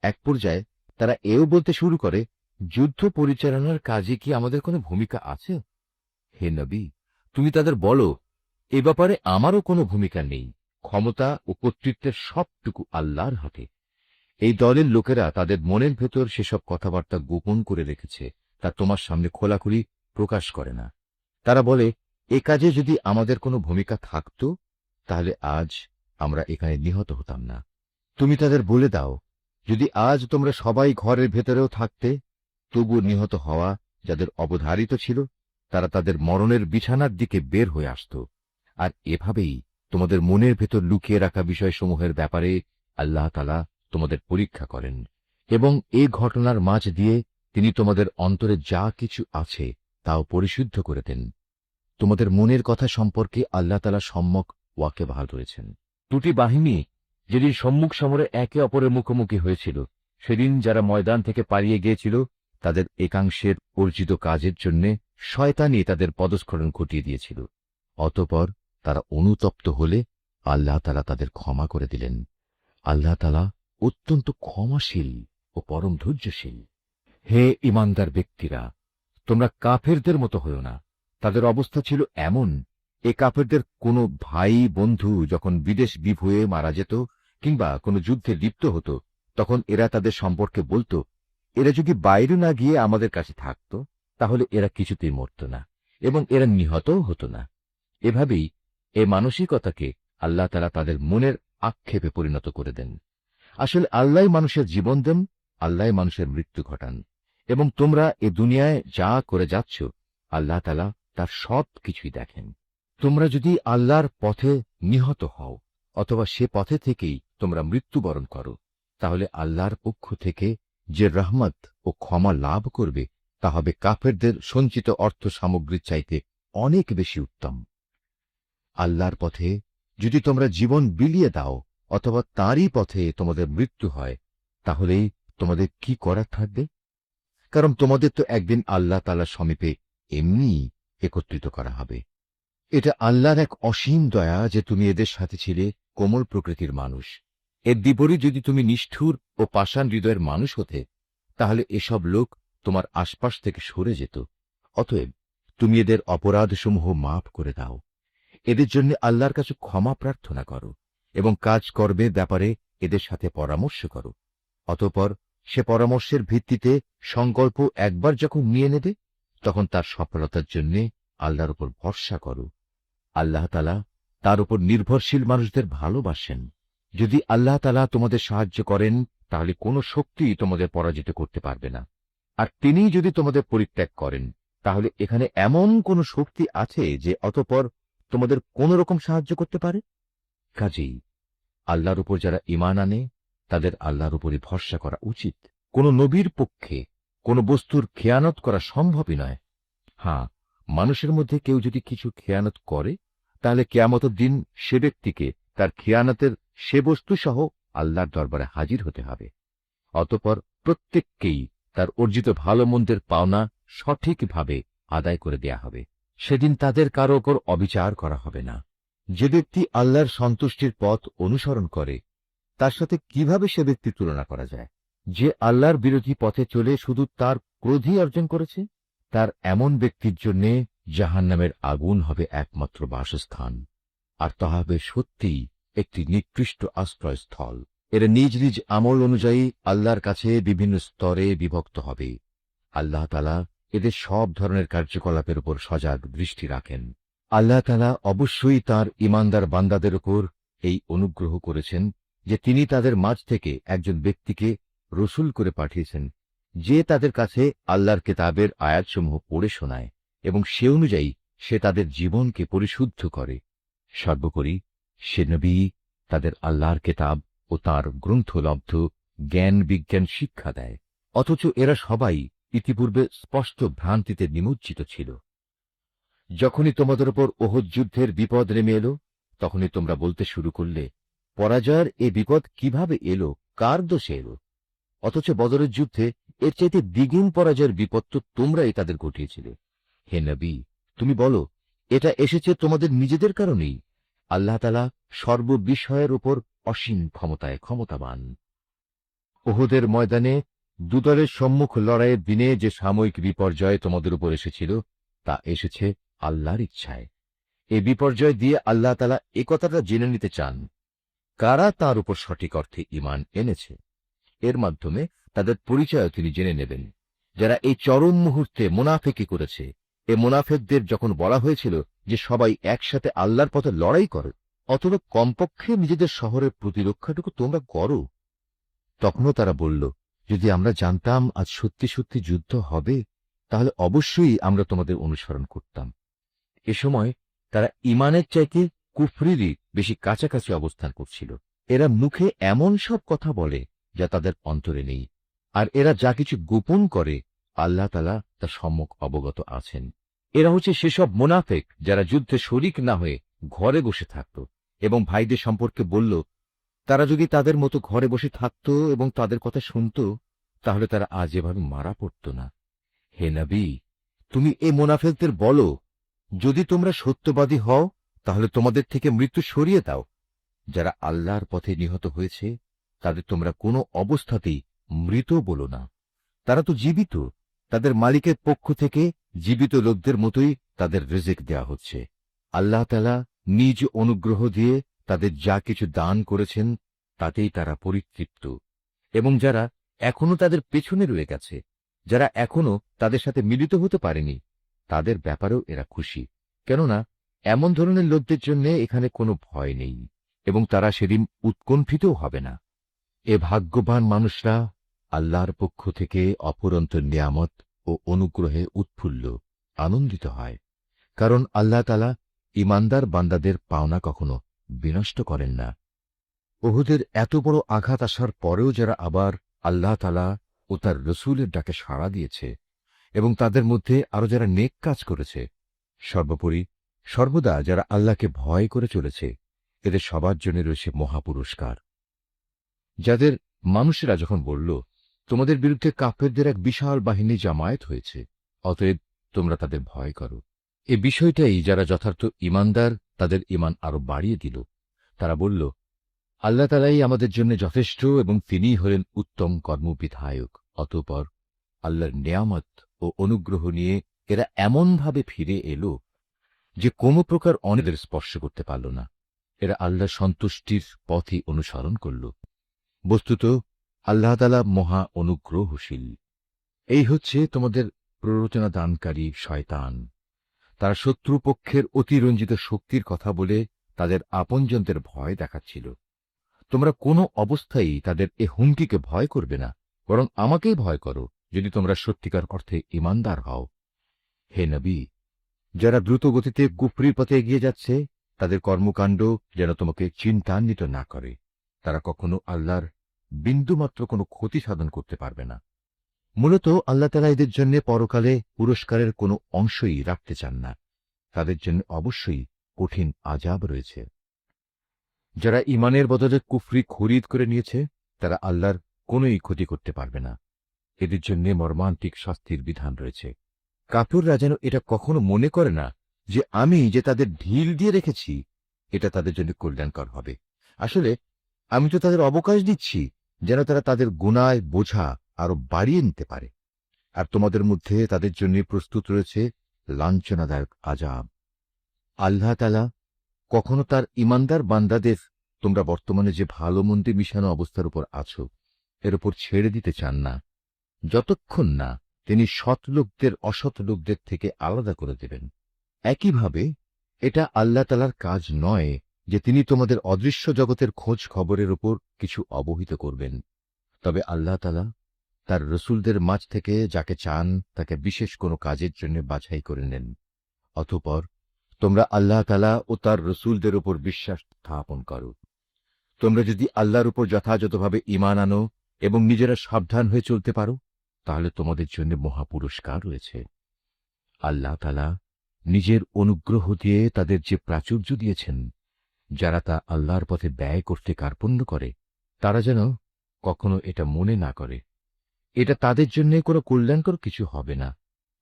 এক পর্যায়ে তারা এও বলতে শুরু করে, যুদ্ধ পরিচালনার কাজে কি আমাদের কোনো ভূমিকা আছে? হে নবী, তুমি তাদের বলো, এ ব্যাপারে আমারও কোনো ভূমিকা নেই। ক্ষমতা ও কর্তৃত্বের সবটুকু আল্লাহর হাতে। এই দলের লোকেরা তাদের মনের ভেতর সেসব কথাবার্তা গোপন করে রেখেছে, তা তোমার সামনে খোলাখুলি প্রকাশ করে না। তারা বলে, এ কাজে যদি আমাদের কোনো ভূমিকা থাকত, তাহলে আজ আমরা এখানে নিহত হতাম না। তুমি তাদের বলে দাও, যদি আজ তোমরা সবাই ঘরের ভেতরেও থাকতে, তবু নিহত হওয়া যাদের অবধারিত ছিল, তারা তাদের মরণের বিছানার দিকে বের হয়ে আসত। আর এভাবেই তোমাদের মনের ভেতর লুকিয়ে রাখা বিষয়সমূহের ব্যাপারে আল্লাহ তাআলা তোমাদের পরীক্ষা করেন, এবং এই ঘটনার মাঝ দিয়ে তিনি তোমাদের অন্তরে যা কিছু আছে তাও পরিশুদ্ধ করে দেন। তোমাদের মনের কথা সম্পর্কে আল্লাহ তাআলা সম্যক ওয়াকিবহাল রয়েছেন। দুটি বাহিনী যেদিন সম্মুখ সমরে একে অপরের মুখোমুখি হয়েছিল, সেদিন যারা ময়দান থেকে পালিয়ে গিয়েছিল, তাদের একাংশের অর্জিত কাজের জন্য শয়তানি তাদের পদস্খলন ঘটিয়ে দিয়েছিল। অতঃপর তারা অনুতপ্ত হলে আল্লাহ তাআলা তাদের ক্ষমা করে দিলেন। আল্লাহ তাআলা অত্যন্ত ক্ষমাশীল ও পরম ধৈর্যশীল। হে ঈমানদার ব্যক্তিরা, তোমরা কাফেরদের মতো হও না। তাদের অবস্থা ছিল এমন, এ কাফেরদের কোনো ভাই বন্ধু যখন বিদেশ বিভুঁয়ে মারা যেত কিংবা কোনো যুদ্ধে লিপ্ত হতো, তখন এরা তাদের সম্পর্কে বলতো, এরা যদি বাইরে না গিয়ে আমাদের কাছে থাকত, তাহলে এরা কিছুতেই মরত না এবং এরা নিহতও হতো না। এভাবেই এ মানসিকতাকে আল্লাহ তাআলা তাদের মনের আক্ষেপে পরিণত করে দেন। আসলে আল্লাহই মানুষের জীবন দেন, আল্লাহই মানুষের মৃত্যু ঘটান, এবং তোমরা এ দুনিয়ায় যা করে যাচ্ছ, আল্লাহ তাআলা তার সব কিছুই দেখেন। তোমরা যদি আল্লাহর পথে নিহত হও অথবা সে পথে থেকেই তোমরা মৃত্যুবরণ করো, তাহলে আল্লাহর পক্ষ থেকে যে রহমত ও ক্ষমা লাভ করবে, তা হবে কাফেরদের সঞ্চিত অর্থ সামগ্রীর চাইতে অনেক বেশি উত্তম। আল্লাহর পথে যদি তোমরা জীবন বিলিয়ে দাও অথবা তাঁরই পথে তোমাদের মৃত্যু হয়, তাহলেই তোমাদের কি করার থাকবে? কারণ তোমাদের তো একদিন আল্লাহ তাআলার সমীপে এমনি একত্রিত করা হবে। এটা আল্লাহর এক অসীম দয়া যে তুমি এদের সাথে ছিলে কোমল প্রকৃতির মানুষ। এর বিপরীত যদি তুমি নিষ্ঠুর ও পাষাণ হৃদয়ের মানুষ হতে, তাহলে এসব লোক তোমার আশপাশ থেকে সরে যেত। অতএব তুমি এদের অপরাধসমূহ মাফ করে দাও, এদের জন্য আল্লাহর কাছে ক্ষমা প্রার্থনা করো এবং কাজকর্মের ব্যাপারে এদের সাথে পরামর্শ করো। অতঃপর সে পরামর্শের ভিত্তিতে সংকল্প একবার যখন নিয়ে নেবে, তখন তার সফলতার জন্য আল্লাহর উপর ভরসা করো। আল্লাহ তাআলা তার উপর নির্ভরশীল মানুষদের ভালোবাসেন। যদি আল্লাহ তাআলা তোমাদের সাহায্য করেন, তাহলে কোনো শক্তি তোমাদের পরাজিত করতে পারবে না। আর তিনি যদি তোমাদের পরিত্যাগ করেন, তাহলে এখানে এমন কোন শক্তি আছে যে অতঃপর তোমাদের কোন রকম সাহায্য করতে পারে? কাজেই আল্লাহর উপর যারা ঈমান আনে, তাদের আল্লাহর উপরই ভরসা করা উচিত। কোন নবীর পক্ষে কোন বস্তুর খেয়ানত করা সম্ভবই নয়। হ্যাঁ, মানুষের মধ্যে কেউ যদি কিছু খেয়ানত করে, তাহলে কিয়ামতের দিন সে ব্যক্তিকে তার খেয়ানতের সে বস্তু সহ আল্লাহর দরবারে হাজির হতে হবে। অতঃপর প্রত্যেককেই তার অর্জিত ভালো মন্দের পাওনা সঠিকভাবে আদায় করে দেয়া হবে। সেদিন তাদের কারো ওপর অবিচার করা হবে না। যে ব্যক্তি আল্লাহর সন্তুষ্টির পথ অনুসরণ করে, তার সাথে কিভাবে সে ব্যক্তির তুলনা করা যায়? যে আল্লাহর বিরোধী পথে চলে শুধু তার ক্রোধই অর্জন করেছে, তার এমন ব্যক্তির জন্য জাহান্নামের আগুন হবে একমাত্র বাসস্থান, আর তা হবে সত্যিই একটি নিকৃষ্ট আশ্রয়স্থল। এরা নিজ নিজ আমল অনুযায়ী আল্লাহর কাছে বিভিন্ন স্তরে বিভক্ত হবে। আল্লাহ তাআলা এদের সব ধরনের কার্যকলাপের উপর সজাগ দৃষ্টি রাখেন। আল্লাহ তাআলা অবশ্যই তাঁর ঈমানদার বান্দাদের উপর এই অনুগ্রহ করেছেন যে তিনি তাদের মাঝ থেকে একজন ব্যক্তিকে রসূল করে পাঠিয়েছেন, যে তাদের কাছে আল্লাহর কেতাবের আয়াতসমূহ পড়ে শোনায় এবং সে অনুযায়ী সে তাদের জীবনকে পরিশুদ্ধ করে। সর্বোপরি সে নবী তাদের আল্লাহর কেতাব ও তাঁর গ্রন্থলব্ধ জ্ঞান বিজ্ঞান শিক্ষা দেয়। অথচ এরা সবাই ইতিপূর্বে স্পষ্ট ভ্রান্তিতে নিমজ্জিত ছিল। যখনই তোমাদের উপর ওহদ যুদ্ধের বিপদ নেমে এলো, তখনই তোমরা বলতে শুরু করলে, পরাজয়ের এ বিপদ কিভাবে এলো, কার দোষে এলো? অথচ বদরের যুদ্ধে এর চাইতে দ্বিগুণ পরাজয়ের বিপদ তো তোমরাই তাদের ঘটিয়েছিলে। হে নবী, তুমি বলো, এটা এসেছে তোমাদের নিজেদের কারণেই। আল্লাহ তাআলা সর্ববিষয়ের উপর অসীম ক্ষমতায় ক্ষমতাবান। ওহদের ময়দানে দুদলের সম্মুখ লড়াইয়ের দিনে যে সাময়িক বিপর্যয় তোমাদের উপর এসেছিল, তা এসেছে আল্লাহর ইচ্ছায়। এ বিপর্যয় দিয়ে আল্লাহ তাআলা একথাটা জেনে নিতে চান, কারা তার উপর সঠিক অর্থে ঈমান এনেছে। এর মাধ্যমে তাদের পরিচয় তিনি জেনে নেবেন। যারা এই চরম মুহূর্তে মুনাফিকি করেছে, এ মুনাফিকদের যখন বলা হয়েছিল যে সবাই একসাথে আল্লাহর পথে লড়াই করো, অথবা কমপক্ষে নিজেদের শহরের প্রতিরক্ষাটুকু তোমরা করো, তখনও তারা বলল, যদি আমরা জানতাম আজ সত্যি সত্যি যুদ্ধ হবে, তাহলে অবশ্যই আমরা তোমাদের অনুসরণ করতাম। এ সময় তারা ঈমানের চাইতে কুফরিরই বেশি কাছাকাছি অবস্থান করছিল। এরা মুখে এমন সব কথা বলে যা তাদের অন্তরে নেই, আর এরা যা কিছু গোপন করে আল্লাহ তাআলা তা সম্যক অবগত আছেন। এরা হচ্ছে সেসব মুনাফিক যারা যুদ্ধে শরিক না হয়ে ঘরে বসে থাকত এবং ভাইদের সম্পর্কে বলল, তারা যদি তাদের মতো ঘরে বসে থাকত এবং তাদের কথা শুনত, তাহলে তারা আজ এভাবে মারা পড়ত না। হে নবী, তুমি এ মুনাফিকদের বলো, যদি তোমরা সত্যবাদী হও তাহলে তোমাদের থেকে মৃত্যু সরিয়ে দাও। যারা আল্লাহর পথে নিহত হয়েছে তাদের তোমরা কোনো অবস্থাতেই মৃত বলো না। তারা তো জীবিত, তাদের মালিকের পক্ষ থেকে জীবিত লোকদের মতোই তাদের রিজিক দেয়া হচ্ছে। আল্লাহ তাআলা নিজ অনুগ্রহ দিয়ে তাদের যা কিছু দান করেছেন তাতেই তারা পরিতৃপ্ত। এবং যারা এখনো তাদের পেছনে রয়ে গেছে, যারা এখনো তাদের সাথে মিলিত হতে পারেনি, তাদের ব্যাপারেও এরা খুশি, কেননা এমন ধরনের লোকদের জন্য এখানে কোনো ভয় নেই এবং তারা সেদিন উৎকণ্ঠিতও হবে না। এ ভাগ্যবান মানুষরা আল্লাহর পক্ষ থেকে অফুরন্ত নিয়ামত ও অনুগ্রহে উৎফুল্ল আনন্দিত হয়, কারণ আল্লাহ তাআলা ঈমানদার বান্দাদের পাওনা কখনো বিনষ্ট করেন না। ওহুদের এত বড় আঘাত আসার পরেও যারা আবার আল্লাহ তাআলা ও তার রসূলের ডাকে সাড়া দিয়েছে এবং তাদের মধ্যে আরো যারা নেক কাজ করেছে, সর্বোপরি সর্বদা যারা আল্লাহকে ভয় করে চলেছে, এদের সবার জন্য রয়েছে মহাপুরস্কার। যাদের মানুষেরা যখন বলল, তোমাদের বিরুদ্ধে কাফেরদের এক বিশাল বাহিনী জামায়াত হয়েছে, অতএব তোমরা তাদের ভয় করো, এ বিষয়টাই যারা যথার্থ ঈমানদার তাদের ঈমান আরো বাড়িয়ে দিল। তারা বলল, আল্লাহ তাআলাই আমাদের জন্য যথেষ্ট এবং তিনিই হলেন উত্তম কর্মবিধায়ক। অতঃপর আল্লাহর নিয়ামত ও অনুগ্রহ নিয়ে এরা এমনভাবে ফিরে এলো যে কোনো প্রকার অনিদের স্পর্শ করতে পারল না। এরা আল্লাহর সন্তুষ্টির পথই অনুসরণ করল। বস্তুত আল্লাহ তাআলা মহা অনুগ্রহশীল। এই হচ্ছে তোমাদের প্ররোচনা দানকারী শয়তান। তারা শত্রুপক্ষের অতিরঞ্জিত শক্তির কথা বলে তাদের আপনজনদের ভয় দেখাচ্ছিল। তোমরা কোনো অবস্থায় তাদের এ হুমকিকে ভয় করবে না, বরং আমাকেই ভয় করো যদি তোমরা সত্যিকার অর্থে ঈমানদার হও। হে নবী, যারা দ্রুত গতিতে কুফরির পথে এগিয়ে যাচ্ছে, তাদের কর্মকাণ্ড যেন তোমাকে চিন্তান্বিত না করে। তারা কখনো আল্লাহর বিন্দুমাত্র কোনো ক্ষতি সাধন করতে পারবে না। মূলত আল্লাহ তাআলা এদের জন্য পরকালে পুরস্কারের কোনো অংশই রাখতে চান না। তাদের জন্য অবশ্যই কঠিন আযাব রয়েছে। যারা ঈমানের বদলে কুফরি খরিদ করে নিয়েছে, তারা আল্লাহর কোনোই ক্ষতি করতে পারবে না। এদের জন্য মর্মান্তিক শাস্তির বিধান রয়েছে। কাফিররা যেন এটা কখনো মনে করে না যে আমি যে তাদের ঢিল দিয়ে রেখেছি এটা তাদের জন্য কল্যাণকর হবে। আসলে আমি তো তাদের অবকাশ দিচ্ছি যেন তারা তাদের গুনায় বোঝা আরো বাড়িয়ে নিতে পারে। আর তোমাদের মধ্যে তাদের জন্য প্রস্তুত রয়েছে লাঞ্ছনাদায়ক আযাব। আল্লাহ তাআলা কখনো তার ঈমানদার বান্দাদের তোমরা বর্তমানে যে ভালো মন্দে মিশানো অবস্থার উপর আছো এর উপর ছেড়ে দিতে চান না, যতক্ষণ না তিনি সৎ লোকদের অসৎ লোকদের থেকে আলাদা করে দেবেন। একইভাবে এটা আল্লাহ তাআলার কাজ নয় যে তিনি তোমাদের অদৃশ্য জগতের খোঁজ খবরের উপর কিছু অবহিত করবেন। তবে আল্লাহ তাআলা তার রসুলদের মাঝ থেকে যাকে চান তাকে বিশেষ কোনো কাজের জন্য বাছাই করে নেন। অতঃপর তোমরা আল্লাহ তাআলা ও তার রসুলদের উপর বিশ্বাস স্থাপন করো। তোমরা যদি আল্লাহর উপর যথাযথভাবে ঈমান আনো এবং নিজেরা সাবধান হয়ে চলতে পারো, তাহলে তোমাদের জন্য মহাপুরস্কার রয়েছে। আল্লাহ তাআলা নিজের অনুগ্রহ দিয়ে তাদের যে প্রাচুর্য দিয়েছেন, যারা তা আল্লাহর পথে ব্যয় করতে কার্পণ্য করে, তারা যেন কখনো এটা মনে না করে এটা তাদের জন্য কোনো কল্যাণকর কিছু হবে না।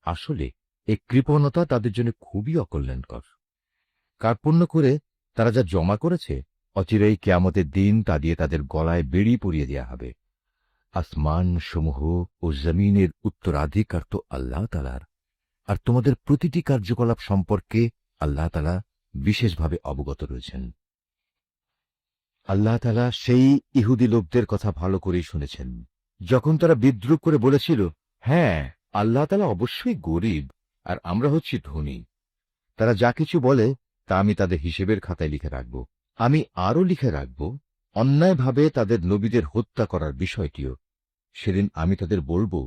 আসলে এই কৃপণতা তাদের জন্য খুবই অকল্যাণকর। কার্পণ্য করে তারা যা জমা করেছে, অচিরেই কিয়ামতের দিন তা দিয়ে তাদের গলায় বেড়ি পরিয়ে দেয়া হবে। আসমান সমূহ ও জমিনের উত্তরাধিকার তো আল্লাহ তাআলার, আর তোমাদের প্রতিটি কার্যকলাপ সম্পর্কে আল্লাহ তাআলা বিশেষভাবে অবগত রয়েছেন। আল্লাহ তাআলা সেই ইহুদি লোকদের কথা ভালো করেই শুনেছেন, যখন তারা বিদ্রূপ করে বলেছিল, হ্যাঁ, আল্লাহ তাআলা অবশ্যই গরিব আর আমরা হচ্ছি ধনী। তারা যা কিছু বলে তা আমি তাদের হিসেবের খাতায় লিখে রাখব। আমি আরও লিখে রাখব অন্যায়ভাবে তাদের নবীদের হত্যা করার বিষয়টিও। সেদিন আমি তাদের বলবো,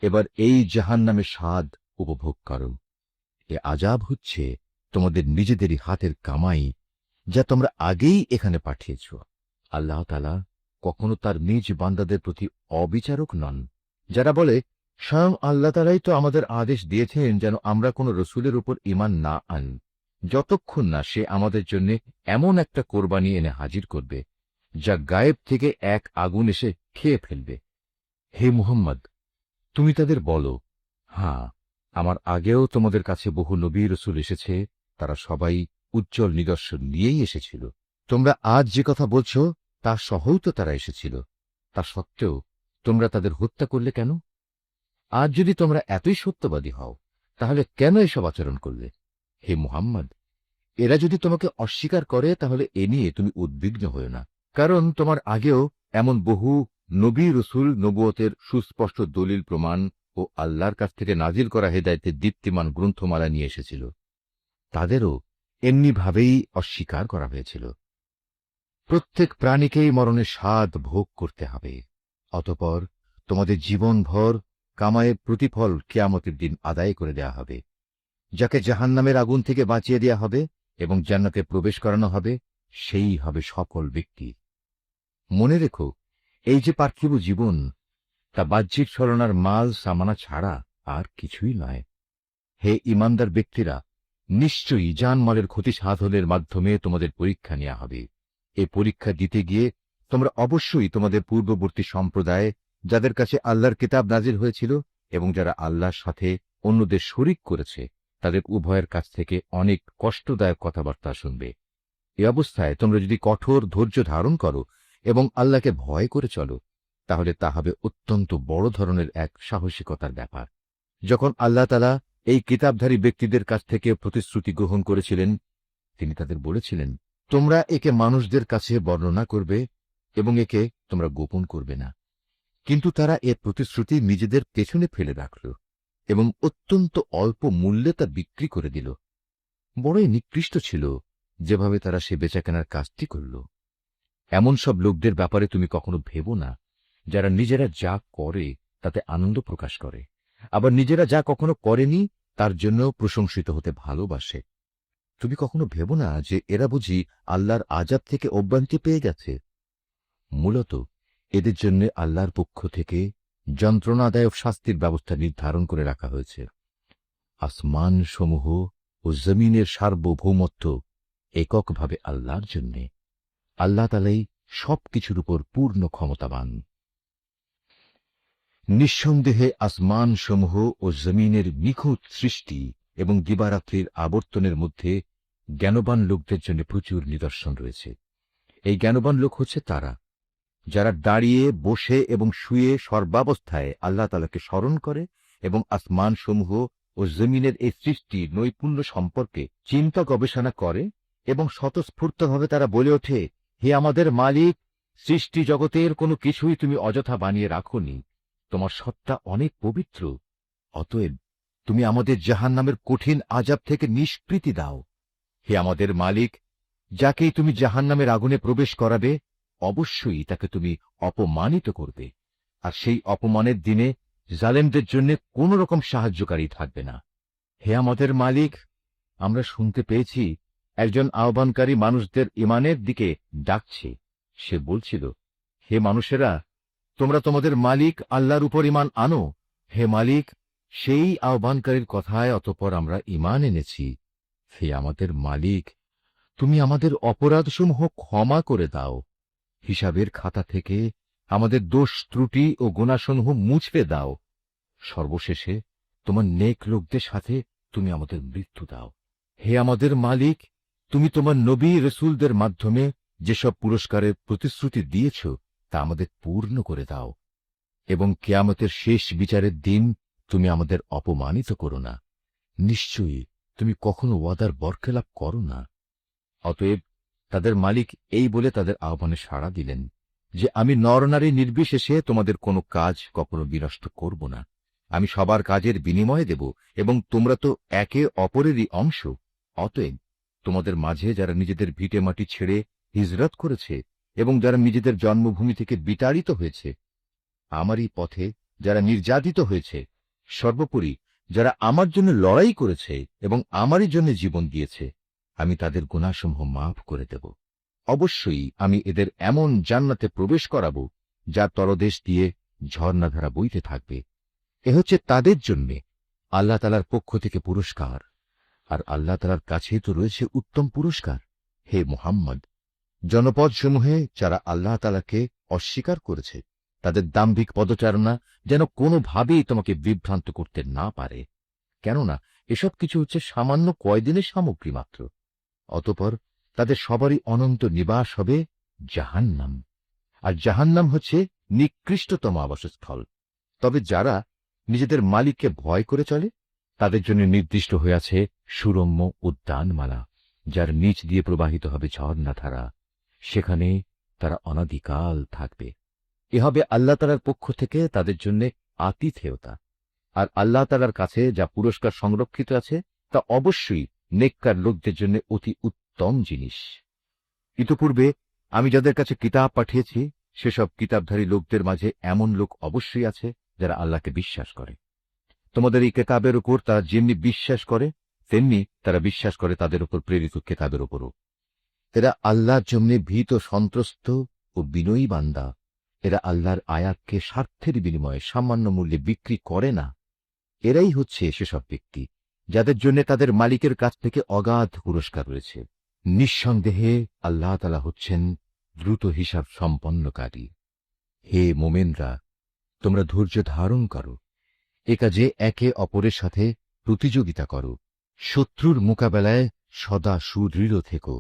এবার এই জাহান্নামের স্বাদ উপভোগ করো। এ আযাব হচ্ছে তোমাদের নিজেদেরই হাতের কামাই, যা তোমরা আগেই এখানে পাঠিয়েছ। আল্লাহ তাআলা কখনো তার নিজ বান্দাদের প্রতি অবিচারক নন। যারা বলে, স্বয়ং আল্লাহ তাআলাই তো আমাদের আদেশ দিয়েছেন যেন আমরা কোনো রসুলের উপর ঈমান না আনি, যতক্ষণ না সে আমাদের জন্য এমন একটা কোরবানি এনে হাজির করবে যা গায়েব থেকে এক আগুন এসে খেয়ে ফেলবে। হে মুহাম্মদ, তুমি তাদের বলো, হ্যাঁ, আমার আগেও তোমাদের কাছে বহু নবী রসুল এসেছে, তারা সবাই উজ্জ্বল নিদর্শন নিয়েই এসেছিল। তোমরা আজ যে কথা বলছ তা সহও তো তারা এসেছিল। তা সত্ত্বেও তোমরা তাদের হত্যা করলে কেন? আজ যদি তোমরা এতই সত্যবাদী হও, তাহলে কেন এসব আচরণ করলে? হে মুহাম্মদ, এরা যদি তোমাকে অস্বীকার করে তাহলে এ নিয়ে তুমি উদ্বিগ্ন হও না, কারণ তোমার আগেও এমন বহু নবী রসুল নবুয়তের সুস্পষ্ট দলিল প্রমাণ ও আল্লাহর কাছ থেকে নাজিল করা হেদায়েতের দীপ্তিমান গ্রন্থমালা নিয়ে এসেছিল। তাদেরও এমনিভাবেই অস্বীকার করা হয়েছিল। প্রত্যেক প্রাণীকেই মরণের স্বাদ ভোগ করতে হবে। অতঃপর তোমাদের জীবনভর কামায়ের প্রতিফল কিয়ামতের দিন আদায় করে দেয়া হবে। যাকে জাহান্নামের আগুন থেকে বাঁচিয়ে দেয়া হবে এবং জান্নাতে প্রবেশ করানো হবে, সেই হবে সফল ব্যক্তি। মনে রেখো, এই যে পার্থিব জীবন, তা বাহ্যিক ছলনার মাল সামানা ছাড়া আর কিছুই নয়। হে ঈমানদার ব্যক্তিরা, নিশ্চয়ই জানমালের ক্ষতি সাধনের মাধ্যমে তোমাদের পরীক্ষা নেওয়া হবে। এই পরীক্ষা দিতে গিয়ে তোমরা অবশ্যই তোমাদের পূর্ববর্তী সম্প্রদায়, যাদের কাছে আল্লাহর কিতাব নাজিল হয়েছিল এবং যারা আল্লাহর সাথে অন্যদের শরিক করেছে, তাদের উভয়ের কাছ থেকে অনেক কষ্টদায়ক কথাবার্তা শুনবে। এ অবস্থায় তোমরা যদি কঠোর ধৈর্য ধারণ করো এবং আল্লাহকে ভয় করে চলো, তাহলে তা হবে অত্যন্ত বড় ধরনের এক সাহসিকতার ব্যাপার। যখন আল্লাহ তাআলা এই কিতাবধারী ব্যক্তিদের কাছ থেকে প্রতিশ্রুতি গ্রহণ করেছিলেন, তিনি তাদের বলেছিলেন, তোমরা একে মানুষদের কাছে বর্ণনা করবে এবং একে তোমরা গোপন করবে না। কিন্তু তারা এর প্রতিশ্রুতি নিজেদের পেছনে ফেলে রাখল এবং অত্যন্ত অল্প মূল্যে তা বিক্রি করে দিল। বড়ই নিকৃষ্ট ছিল যেভাবে তারা সে বেচাকেনার কাজটি করল। এমন সব লোকদের ব্যাপারে তুমি কখনো ভেবো না, যারা নিজেরা যা করে তাতে আনন্দ প্রকাশ করে, আবার নিজেরা যা কখনো করেনি তার জন্য প্রশংসিত হতে ভালোবাসে। তুমি কখনো ভেবো না যে এরা বুঝি আল্লাহর আযাব থেকে অব্যাহতি পেয়ে গেছে। মূলত এদের জন্য আল্লাহর পক্ষ থেকে যন্ত্রণাদায়ক শাস্তির ব্যবস্থা নির্ধারণ করে রাখা হয়েছে। আসমান সমূহ ও জমিনের সার্বভৌমত্ব এককভাবে আল্লাহর জন্যে। আল্লাহ তাআলাই সবকিছুর উপর পূর্ণ ক্ষমতাবান। নিঃসন্দেহে আসমান সমূহ ও জমিনের নিখুঁত সৃষ্টি এবং দিবারাত্রির আবর্তনের মধ্যে জ্ঞানবান লোকদের জন্য প্রচুর নিদর্শন রয়েছে। এই জ্ঞানবান লোক হচ্ছে তারা, যারা দাঁড়িয়ে, বসে এবং শুয়ে সর্বাবস্থায় আল্লাহ তাআলাকে স্মরণ করে এবং আসমান সমূহ ও জমিনের এই সৃষ্টির নৈপুণ্য সম্পর্কে চিন্তা গবেষণা করে এবং স্বতঃস্ফূর্তভাবে তারা বলে ওঠে, হে আমাদের মালিক, সৃষ্টি জগতের কোনো কিছুই তুমি অযথা বানিয়ে রাখোনি, তোমার সত্তা অনেক পবিত্র। অতএব তুমি আমাদের জাহান্নামের কঠিন আযাব থেকে নিষ্কৃতি দাও। হে আমাদের মালিক, যাকেই তুমি জাহান্নামের আগুনে প্রবেশ করাবে, অবশ্যই তাকে তুমি অপমানিত করবে, আর সেই অপমানের দিনে জালেমদের জন্য কোন রকম সাহায্যকারী থাকবে না। হে আমাদের মালিক, আমরা শুনতে পেয়েছি একজন আহ্বানকারী মানুষদের ঈমানের দিকে ডাকছে। সে বলছিল, হে মানুষেরা, তোমরা তোমাদের মালিক আল্লাহর উপর ঈমান আনো। হে মালিক, সেই আহ্বানকারীর কথায় অতঃপর আমরা ঈমান এনেছি। হে আমাদের মালিক, তুমি আমাদের অপরাধসমূহ ক্ষমা করে দাও। হিসাবের খাতা থেকে আমাদের দোষ ত্রুটি ও গুনাহসমূহ মুছবে দাও। সর্বশেষে তোমার নেক লোকদের সাথে তুমি আমাদের মৃত্যু দাও। হে আমাদের মালিক, তুমি তোমার নবী রসুলদের মাধ্যমে যেসব পুরস্কারের প্রতিশ্রুতি দিয়েছ তা আমাদের পূর্ণ করে দাও, এবং কিয়ামতের শেষ বিচারের দিন তুমি আমাদের অপমানিত করো না। নিশ্চয়ই তুমি কখনো ওয়াদার বরখেলাপ করো না। অতএব তাদের মালিক এই বলে তাদের আহ্বানে সাড়া দিলেন যে, আমি নরনারী নির্বিশেষে তোমাদের কোনো কাজ কখনো বিনষ্ট করব না। আমি সবার কাজের বিনিময় দেব, এবং তোমরা তো একে অপরেরই অংশ। অতএব তোমাদের মাঝে যারা নিজেদের ভিটে মাটি ছেড়ে হিজরত করেছে এবং যারা নিজেদের জন্মভূমি থেকে বিতাড়িত হয়েছে, আমারই পথে যারা নির্যাতিত হয়েছে, সর্বোপরি যারা আমার জন্য লড়াই করেছে এবং আমারই জন্য জীবন দিয়েছে, আমি তাদের গুনাহসমূহ মাফ করে দেব। অবশ্যই আমি এদের এমন জান্নাতে প্রবেশ করাবো যার তলদেশ দিয়ে ঝর্ণাধারা বইতে থাকবে। এ হচ্ছে তাদের জন্য আল্লাহ তাআলার পক্ষ থেকে পুরস্কার, আর আল্লাহ তাআলার কাছে তো রয়েছে উত্তম পুরস্কার। হে মুহাম্মদ, জনপদসমূহে যারা আল্লাহ তাআলাকে অস্বীকার করেছে তাদের দাম্ভিক পদচারণা যেন কোনোভাবেই তোমাকে বিভ্রান্ত করতে না পারে, কেননা এসব কিছু হচ্ছে সামান্য কয়দিনের সামগ্রী মাত্র। অতঃপর তাদের সবারই অনন্ত নিবাস হবে জাহান্নাম, আর জাহান্নাম হচ্ছে নিকৃষ্টতম আবাসস্থল। তবে যারা নিজেদের মালিককে ভয় করে চলে তাদের জন্য নির্দিষ্ট হয়ে আছে সুরম্য উদ্যানমালা, যার নিচ দিয়ে প্রবাহিত হবে ঝর্ণাধারা। সেখানে তারা অনাদিকাল থাকবে। এ হবে আল্লাহ তাআলার পক্ষ থেকে তাদের জন্য আতিথেয়তা। আর আল্লাহ তাআলার কাছে যা পুরস্কার সংরক্ষিত আছে তা অবশ্যই নেককার লোকদের জন্য অতি উত্তম জিনিস। ইতপূর্বে আমি যাদের কাছে কিতাব পাঠিয়েছি সেসব কিতাবধারী লোকদের মাঝে এমন লোক অবশ্যই আছে যারা আল্লাহকে বিশ্বাস করে। তোমাদের এই কিতাবের উপর তারা যেমনি বিশ্বাস করে তেমনি তারা বিশ্বাস করে তাদের উপর প্রেরিত কিতাবের উপরও। এরা আল্লাহর জন্য ভীত সন্ত্রস্ত ও বিনয়ী বান্দা। এরা আল্লাহর আয়াতকে স্বার্থের বিনিময়ে সামান্য মূল্যে বিক্রি করে না। এরাই হচ্ছে সেসব ব্যক্তি যাদের জন্য তাদের মালিকের কাছ থেকে অগাধ পুরস্কার রয়েছে। নিঃসন্দেহে আল্লাহ তাআলা হচ্ছেন দ্রুত হিসাব সম্পন্নকারী। হে মোমেনরা, তোমরা ধৈর্য ধারণ করো, এ কাজে একে অপরের সাথে প্রতিযোগিতা করো, শত্রুর মোকাবেলায় সদা সুদৃঢ় থেকো,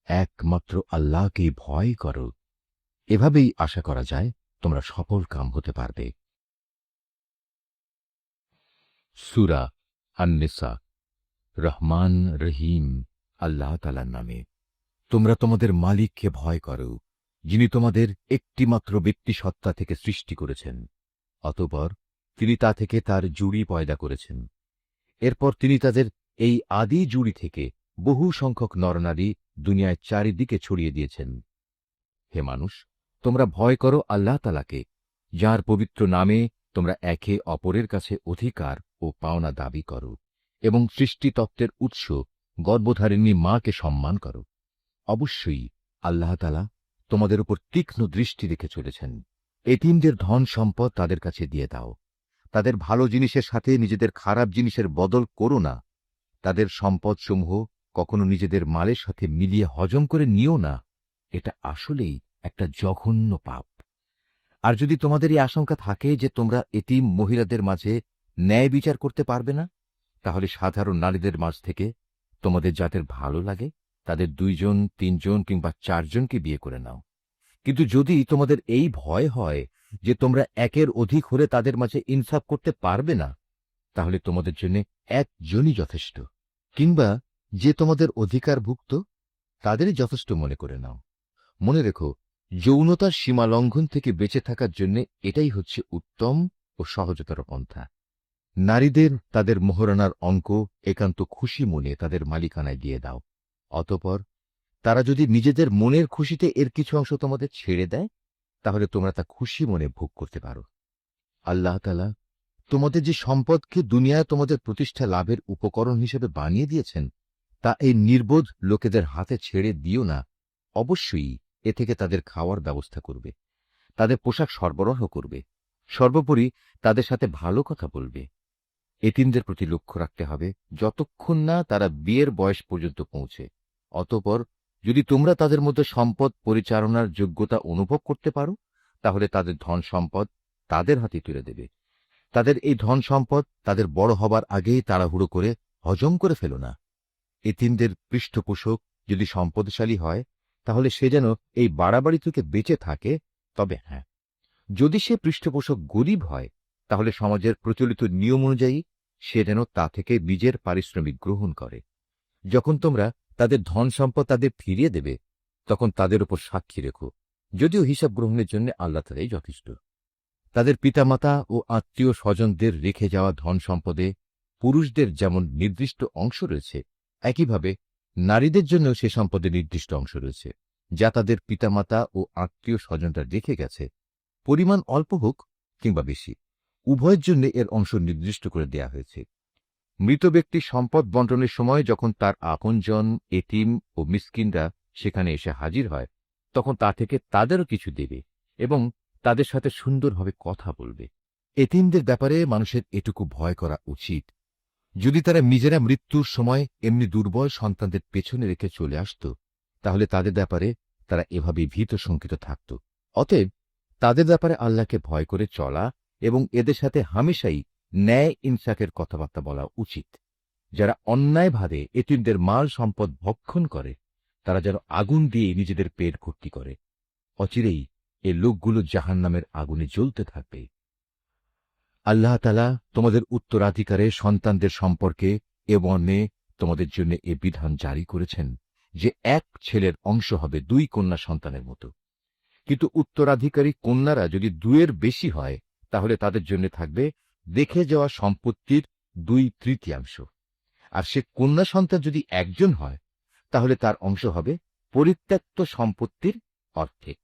একমাত্র আল্লাহকেই ভয় করো। এভাবেই আশা করা যায় তোমরা সফল কাম হতে পারবে। সূরা আন-নিসা। রহমান রহিম আল্লাহ তাআলার নামে। তোমরা তোমাদের মালিককে ভয় করো, যিনি তোমাদের একটিমাত্র ব্যক্তি সত্তা থেকে সৃষ্টি করেছেন। অতঃপর তিনি তা থেকে তার জুড়ি পয়দা করেছেন। এরপর তিনি তাদের এই আদি জুড়ি থেকে বহু সংখ্যক নরনারী দুনিয়ায় চারিদিকে ছড়িয়ে দিয়েছেন। হে মানুষ, তোমরা ভয় করো আল্লাহ তাআলাকে, যার পবিত্র নামে তোমরা একে অপরের কাছে অধিকার ও পাওনা দাবি করো, এবং সৃষ্টিতত্ত্বের উৎস গর্ভধারিণী মাকে সম্মান করো। অবশ্যই আল্লাহ তাআলা তোমাদের উপর তীক্ষ্ণ দৃষ্টি রেখে চলেছেন। এতিমদের ধন সম্পদ তাদের কাছে দিয়ে দাও। তাদের ভালো জিনিসের সাথে নিজেদের খারাপ জিনিসের বদল করো না। তাদের সম্পদসমূহ কখনো নিজেদের মালের সাথে মিলিয়ে হজম করে নিও না। এটা আসলেই একটা জঘন্য পাপ। আর যদি তোমাদের এই আশঙ্কা থাকে যে তোমরা এতিম মহিলাদের মাঝে ন্যায় বিচার করতে পারবে না, তাহলে সাধারণ নারীদের মাঝ থেকে তোমাদের যাদের ভালো লাগে তাদের 2 জন, 3 জন কিংবা 4 জনকে বিয়ে করে নাও। কিন্তু যদি তোমাদের এই ভয় হয় যে তোমরা একের অধিক হলে তাদের মাঝে ইনসাফ করতে পারবে না, তাহলে তোমাদের জন্য একজনই যথেষ্ট, কিংবা যে তোমাদের অধিকারভুক্ত তাদেরই যথেষ্ট মনে করে নাও। মনে রেখো, যৌনতার সীমা লঙ্ঘন থেকে বেঁচে থাকার জন্য এটাই হচ্ছে উত্তম ও সহজতর পন্থা। নারীদের তাদের মোহরানার অঙ্ক একান্ত খুশি মনে তাদের মালিকানায় দিয়ে দাও। অতঃপর তারা যদি নিজেদের মনের খুশিতে এর কিছু অংশ তোমাদের ছেড়ে দেয়, তাহলে তোমরা তা খুশি মনে ভোগ করতে পারো। আল্লাহ তাআলা তোমাদের যে সম্পদকে দুনিয়ায় তোমাদের প্রতিষ্ঠা লাভের উপকরণ হিসেবে বানিয়ে দিয়েছেন, তা এই নির্বোধ লোকেদের হাতে ছেড়ে দিও না। অবশ্যই এ থেকে তাদের খাওয়ার ব্যবস্থা করবে, তাদের পোশাক সরবরাহ করবে, সর্বোপরি তাদের সাথে ভালো কথা বলবে। এতিমদের প্রতি লক্ষ্য রাখতে হবে যতক্ষণ না তারা বিয়ের বয়স পর্যন্ত পৌঁছে। অতঃপর যদি তোমরা তাদের মধ্যে সম্পদ পরিচালনার যোগ্যতা অনুভব করতে পারো, তাহলে তাদের ধন সম্পদ তাদের হাতে তুলে দেবে। তাদের এই ধন সম্পদ তাদের বড় হবার আগেই তাড়াহুড়ো করে হজম করে ফেলো না। এতিমদের পৃষ্ঠপোষক যদি সম্পদশালী হয়, তাহলে সে যেন এই বাড়াবাড়ি থেকে বেঁচে থাকে। তবে হ্যাঁ, যদি সে পৃষ্ঠপোষক গরিব হয়, তাহলে সমাজের প্রচলিত নিয়ম অনুযায়ী সে যেন তা থেকে নিজের পারিশ্রমিক গ্রহণ করে। যখন তোমরা তাদের ধন সম্পদ তাদের ফিরিয়ে দেবে, তখন তাদের উপর সাক্ষী রেখো, যদিও হিসাব গ্রহণের জন্য আল্লাহ তাআলাই যথেষ্ট। তাদের পিতামাতা ও আত্মীয় স্বজনদের রেখে যাওয়া ধন সম্পদে পুরুষদের যেমন নির্দিষ্ট অংশ রয়েছে, একইভাবে নারীদের জন্য সে সম্পদে নির্দিষ্ট অংশ রয়েছে, যা তাদের পিতামাতা ও আত্মীয় স্বজনরা রেখে গেছে। পরিমাণ অল্প হোক কিংবা বেশি, উভয়ের জন্য এর অংশ নির্দিষ্ট করে দেয়া হয়েছে। মৃত ব্যক্তির সম্পদ বন্টনের সময় যখন তার আপনজন, এতিম ও মিসকিনরা সেখানে এসে হাজির হয়, তখন তা থেকে তাদেরও কিছু দেবে এবং তাদের সাথে সুন্দরভাবে কথা বলবে। এতিমদের ব্যাপারে মানুষের এটুকু ভয় করা উচিত। যদি তারা নিজেরা মৃত্যুর সময় এমনি দুর্বল সন্তানদের পেছনে রেখে চলে আসত, তাহলে তাদের ব্যাপারে তারা এভাবে ভীত শঙ্কিত থাকত। অতএব তাদের ব্যাপারে আল্লাহকে ভয় করে চলা এবং এদের সাথে হামেশাই ন্যায় ইনসাফের কথাবার্তা বলা উচিত। যারা অন্যায়ভাবে এতিমদের মাল সম্পদ ভক্ষণ করে, তারা যেন আগুন দিয়ে নিজেদের পেট ভর্তি করে। অচিরেই এ লোকগুলো জাহান্নামের আগুনে জ্বলতে থাকবে। আল্লাহ তাআলা তোমাদের উত্তরাধিকারে সন্তানদের সম্পর্কে এ মর্মে তোমাদের জন্য এ বিধান জারি করেছেন যে এক ছেলের অংশ হবে 2 কন্যা সন্তানের মতো। কিন্তু উত্তরাধিকারী কন্যারা যদি 2-এর বেশি হয়, তাহলে তাদের জন্য থাকবে দেখে যাওয়া সম্পত্তির 2/3, আর সে কন্যা সন্তান যদি একজন হয়, তাহলে তার অংশ হবে পরিত্যক্ত সম্পত্তির অর্ধেক।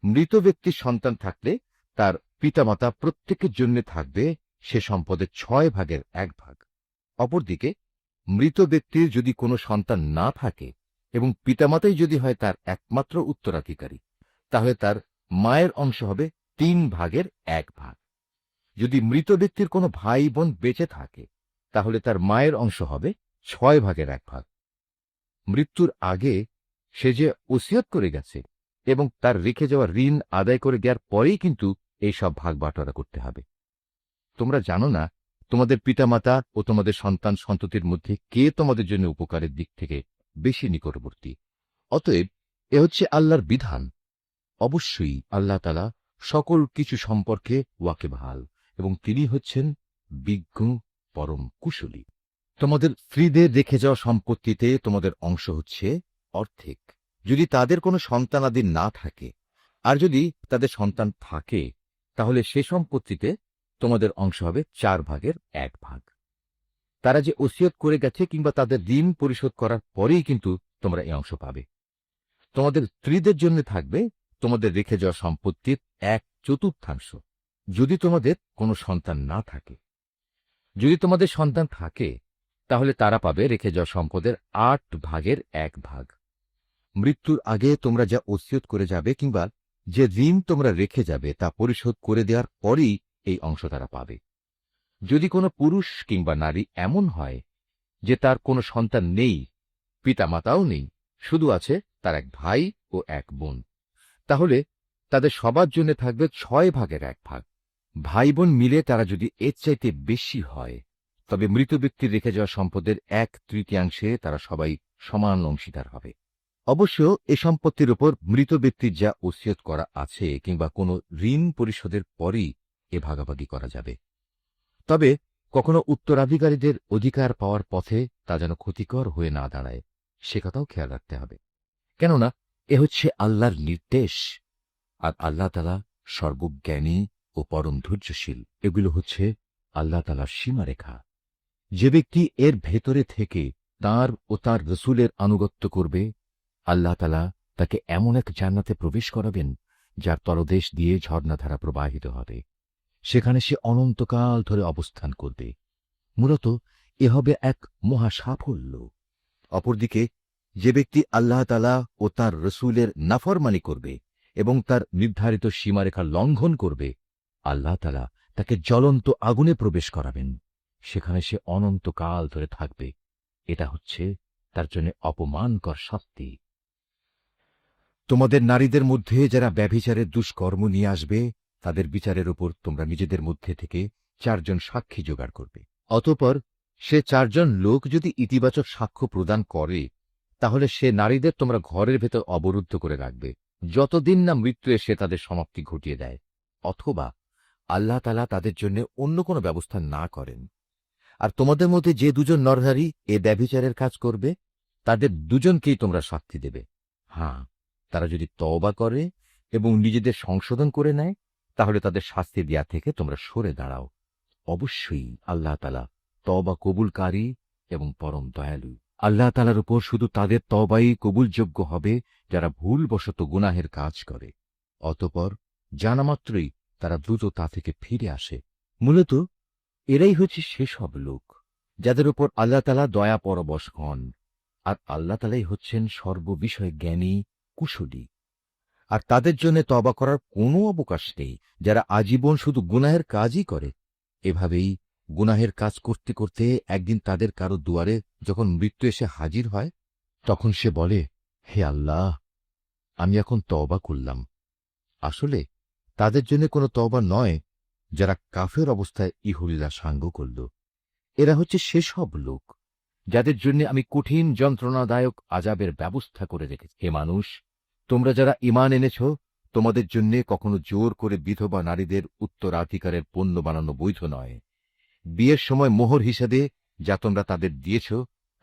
মৃত ব্যক্তির সন্তান থাকলে তার পিতামাতা প্রত্যেকের জন্য থাকবে সে সম্পদের 6/1 অপরদিকে মৃত ব্যক্তির যদি কোনো সন্তান না থাকে এবং পিতামাতাই যদি হয় তার একমাত্র উত্তরাধিকারী, তাহলে তার মায়ের অংশ হবে 3/1। যদি মৃত ব্যক্তির কোনো ভাই বোন বেঁচে থাকে, তাহলে তার মায়ের অংশ হবে 6/1। মৃত্যুর আগে সে যে ওসিয়ত করে গেছে এবং তার রেখে যাওয়া ঋণ আদায় করে দেওয়ার পরেই কিন্তু এই সব ভাগ বাটোয়ারা করতে হবে। তোমরা জানো না তোমাদের পিতামাতা ও তোমাদের সন্তান সন্ততির মধ্যে কে তোমাদের জন্য উপকারের দিক থেকে বেশি নিকটবর্তী। অতএব এ হচ্ছে আল্লাহর বিধান। অবশ্যই আল্লাহ তাআলা সকল কিছু সম্পর্কে ওয়াকিবহাল এবং তিনি হচ্ছেন বিজ্ঞ, পরম কুশলী। তোমাদের স্ত্রীদের রেখে যাওয়া সম্পত্তিতে তোমাদের অংশ হচ্ছে অর্ধেক, যদি তাদের কোনো সন্তানাদি না থাকে। আর যদি তাদের সন্তান থাকে, তাহলে সে সম্পত্তিতে তোমাদের অংশ হবে 4/1। তারা যে ওসিয়ত করে গেছে কিংবা তাদের ঋণ পরিশোধ করার পরেই কিন্তু তোমরা এই অংশ পাবে। তোমাদের স্ত্রীদের জন্য থাকবে তোমাদের রেখে যাওয়া সম্পত্তির 1/4, যদি তোমাদের কোনো সন্তান না থাকে। যদি তোমাদের সন্তান থাকে, তাহলে তারা পাবে রেখে যাওয়া সম্পদের 8/1। মৃত্যুর আগে তোমরা যা ওসিয়ত করে যাবে কিংবা যে ঋণ তোমরা রেখে যাবে তা পরিশোধ করে দেওয়ার পরেই এই অংশ তারা পাবে। যদি কোনো পুরুষ কিংবা নারী এমন হয় যে তার কোনো সন্তান নেই, পিতামাতাও নেই, শুধু আছে তার এক ভাই ও এক বোন, তাহলে তাদের সবার জন্য থাকবে 6/1। ভাই বোন মিলে তারা যদি এর চাইতে বেশি হয়, তবে মৃত ব্যক্তির রেখে যাওয়া সম্পদের 1/3 তারা সবাই সমান অংশীদার হবে। অবশ্য এ সম্পত্তির উপর মৃত ব্যক্তির যা ওসিয়ত করা আছে কিংবা কোনো ঋণ পরিশোধের পরই এ ভাগাভাগি করা যাবে। তবে কখনো উত্তরাধিকারীদের অধিকার পাওয়ার পথে তা যেন ক্ষতিকর হয়ে না দাঁড়ায়, সে কথাও খেয়াল রাখতে হবে। কেননা এ হচ্ছে আল্লাহর নির্দেশ, আর আল্লাহ তাআলা সর্বজ্ঞানী ও পরম ধৈর্যশীল। এগুলো হচ্ছে আল্লাহ তাআলার সীমারেখা। যে ব্যক্তি এর ভেতরে থেকে তাঁর ও তাঁর রসূলের আনুগত্য করবে, আল্লাহ তাআলা তাকে এমন এক জান্নাতে প্রবেশ করাবেন যার তলদেশ দিয়ে ঝর্ণাধারা প্রবাহিত হবে। সেখানে সে অনন্তকাল ধরে অবস্থান করবে। মূলত এ হবে এক মহা সাফল্য। অপরদিকে যে ব্যক্তি আল্লাহ তাআলা ও তার রসূলের নাফরমানি করবে এবং তার নির্ধারিত সীমারেখা লঙ্ঘন করবে, আল্লাহ তাআলা তাকে জ্বলন্ত আগুনে প্রবেশ করাবেন। সেখানে সে অনন্তকাল ধরে থাকবে। এটা হচ্ছে তার জন্য অপমানকর শাস্তি। তোমাদের নারীদের মধ্যে যারা ব্যভিচারের দুষ্কর্ম নিয়ে আসবে, তাদের বিচারের উপর তোমরা নিজেদের মধ্যে থেকে 4 জন সাক্ষী জোগাড় করবে। অতঃপর সে 4 জন লোক যদি ইতিবাচক সাক্ষ্য প্রদান করে, তাহলে সে নারীদের তোমরা ঘরের ভেতর অবরুদ্ধ করে রাখবে, যতদিন না মৃত্যু এসে তাদের সমাপ্তি ঘটিয়ে দেয়, অথবা আল্লাহ তাআলা তাদের জন্য অন্য কোনো ব্যবস্থা না করেন। আর তোমাদের মধ্যে যে 2 জন নরনারী এ ব্যভিচারের কাজ করবে, তাদের 2 জনকেই তোমরা শাস্তি দেবে। হ্যাঁ, তারা যদি তওবা করে এবং নিজেদের সংশোধন করে নেয়, তাহলে তাদের শাস্তি দেয়া থেকে তোমরা সরে দাঁড়াও। অবশ্যই আল্লাহ তাআলা তওবা কবুলকারী এবং পরম দয়ালু। আল্লাহ তাআলার উপর শুধু তাদের তওবাই কবুলযোগ্য হবে যারা ভুলবশত গুনাহের কাজ করে, অতঃপর জানামাত্রই তারা দ্রুত তা থেকে ফিরে আসে। মূলত এরাই হচ্ছে সেসব লোক যাদের উপর আল্লাহ তাআলা দয়া পরবশ হন, আর আল্লাহ তাআলাই হচ্ছেন সর্ববিষয়ে জ্ঞানী, কুশলী। আর তাদের জন্য তওবা করার কোনো অবকাশ নেই যারা আজীবন শুধু গুনাহের কাজই করে। এভাবেই গুনাহের কাজ করতে করতে একদিন তাদের কারো দুয়ারে যখন মৃত্যু এসে হাজির হয়, তখন সে বলে, হে আল্লাহ, আমি এখন তওবা করলাম। আসলে তাদের জন্য কোনো তওবা নয় যারা কাফের অবস্থায় ইহলীলা সাঙ্গ করল। এরা হচ্ছে সেসব লোক যাদের জন্য আমি কঠিন যন্ত্রণাদায়ক আযাবের ব্যবস্থা করে রেখেছি। হে মানুষ, তোমরা যারা ঈমান এনেছ, তোমাদের জন্য কখনো জোর করে বিধবা নারীদের উত্তরাধিকারের পণ্য বানানো বৈধ নয়। বিয়ের সময় মোহর হিসেবে যা তোমরা তাদের দিয়েছ,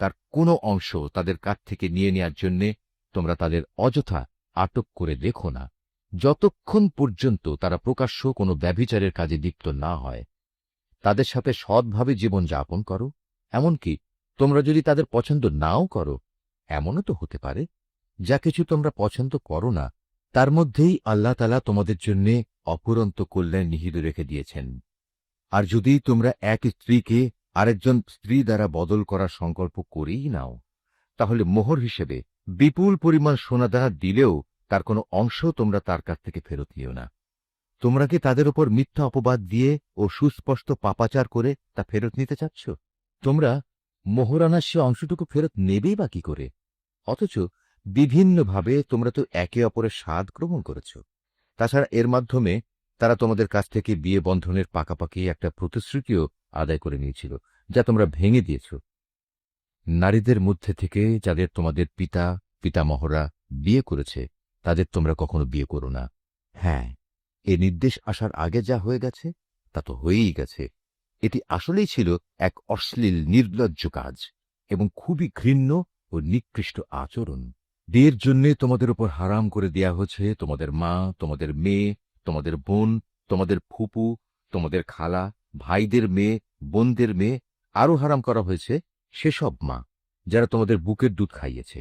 তার কোনো অংশ তাদের কাছ থেকে নিয়ে নেওয়ার জন্য তোমরা তাদের অযথা আটক করে রেখো না, যতক্ষণ পর্যন্ত তারা প্রকাশ্য কোনো ব্যভিচারের কাজে লিপ্ত না হয়। তাদের সাথে সৎভাবে জীবন যাপন করো। এমনকি তোমরা যদি তাদের পছন্দ নাও করো, এমনও তো হতে পারে যা কিছু তোমরা পছন্দ করো না, তার মধ্যেই আল্লাহ তাআলা তোমাদের জন্য অফুরন্ত কল্যাণ নিহিত রেখে দিয়েছেন। আর যদি তোমরা এক স্ত্রীকে আরেকজন স্ত্রী দ্বারা বদল করার সংকল্প করেই নাও, তাহলে মোহর হিসেবে বিপুল পরিমাণ সোনাদানা দিলেও তার কোনো অংশ তোমরা তার কাছ থেকে ফেরত নিও না। তোমরা কি তাদের উপর মিথ্যা অপবাদ দিয়ে ও সুস্পষ্ট পাপাচার করে তা ফেরত নিতে চাচ্ছ? তোমরা মোহরানার সে অংশটুকু ফেরত নেবেই বা কি করে? অথচ বিভিন্নভাবে তোমরা তো একে অপরের স্বাদ গ্রহণ করেছ। তাছাড়া এর মাধ্যমে তারা তোমাদের কাছ থেকে বিয়ে বন্ধনের পাকাপাকি একটা প্রতিশ্রুতিও আদায় করে নিয়েছিল, যা তোমরা ভেঙে দিয়েছ। নারীদের মধ্যে থেকে যাদের তোমাদের পিতা পিতামহরা বিয়ে করেছে, তাদের তোমরা কখনো বিয়ে করো না। হ্যাঁ, এ নির্দেশ আসার আগে যা হয়ে গেছে তা তো হয়েই গেছে। এটি আসলেই ছিল এক অশ্লীল নির্লজ্জ কাজ এবং খুবই ঘৃণ্য ও নিকৃষ্ট আচরণ। বিয়ের জন্য তোমাদের উপর হারাম করে দেয়া হয়েছে তোমাদের মা, তোমাদের মেয়ে, তোমাদের বোন, তোমাদের ফুপু, তোমাদের খালা, ভাইদের মেয়ে, বোনদের মেয়ে। আরও হারাম করা হয়েছে সেসব মা যারা তোমাদের বুকের দুধ খাইয়েছে,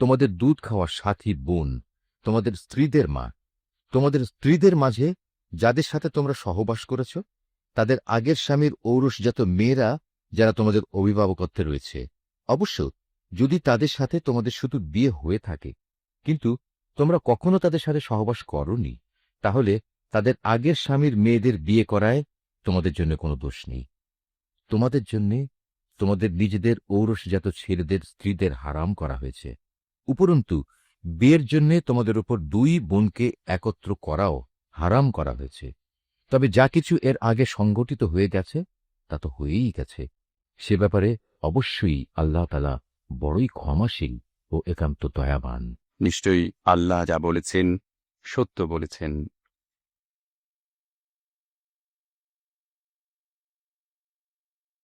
তোমাদের দুধ খাওয়া সাথী বোন, তোমাদের স্ত্রীদের মা, তোমাদের স্ত্রীদের মাঝে যাদের সাথে তোমরা সহবাস করেছ, তাদের আগের স্বামীর ঔরসজাত মেয়েরা যারা তোমাদের অভিভাবকত্বে রয়েছে। অবশ্য যদি তাদের সাথে তোমাদের শুধু বিয়ে হয়ে থাকে, কিন্তু তোমরা কখনো তাদের সাথে সহবাস করনি, তাহলে তাদের আগের স্বামীর মেয়েদের বিয়ে করায় তোমাদের জন্য কোনো দোষ নেই। তোমাদের জন্য তোমাদের নিজেদের ঔরসজাত ছেলেদের স্ত্রীদের হারাম করা হয়েছে। উপরন্তু বিয়ের জন্য তোমাদের উপর 2 বোনকে একত্র করাও হারাম করা হয়েছে। তবে যা কিছু এর আগে সংঘটিত হয়ে গেছে তা তো হয়েই গেছে। সে ব্যাপারে অবশ্যই আল্লাহ তাআলা বড়ই ক্ষমাশীল ও একান্ত দয়াবান। নিশ্চয়ই আল্লাহ যা বলেছেন সত্য বলেছেন।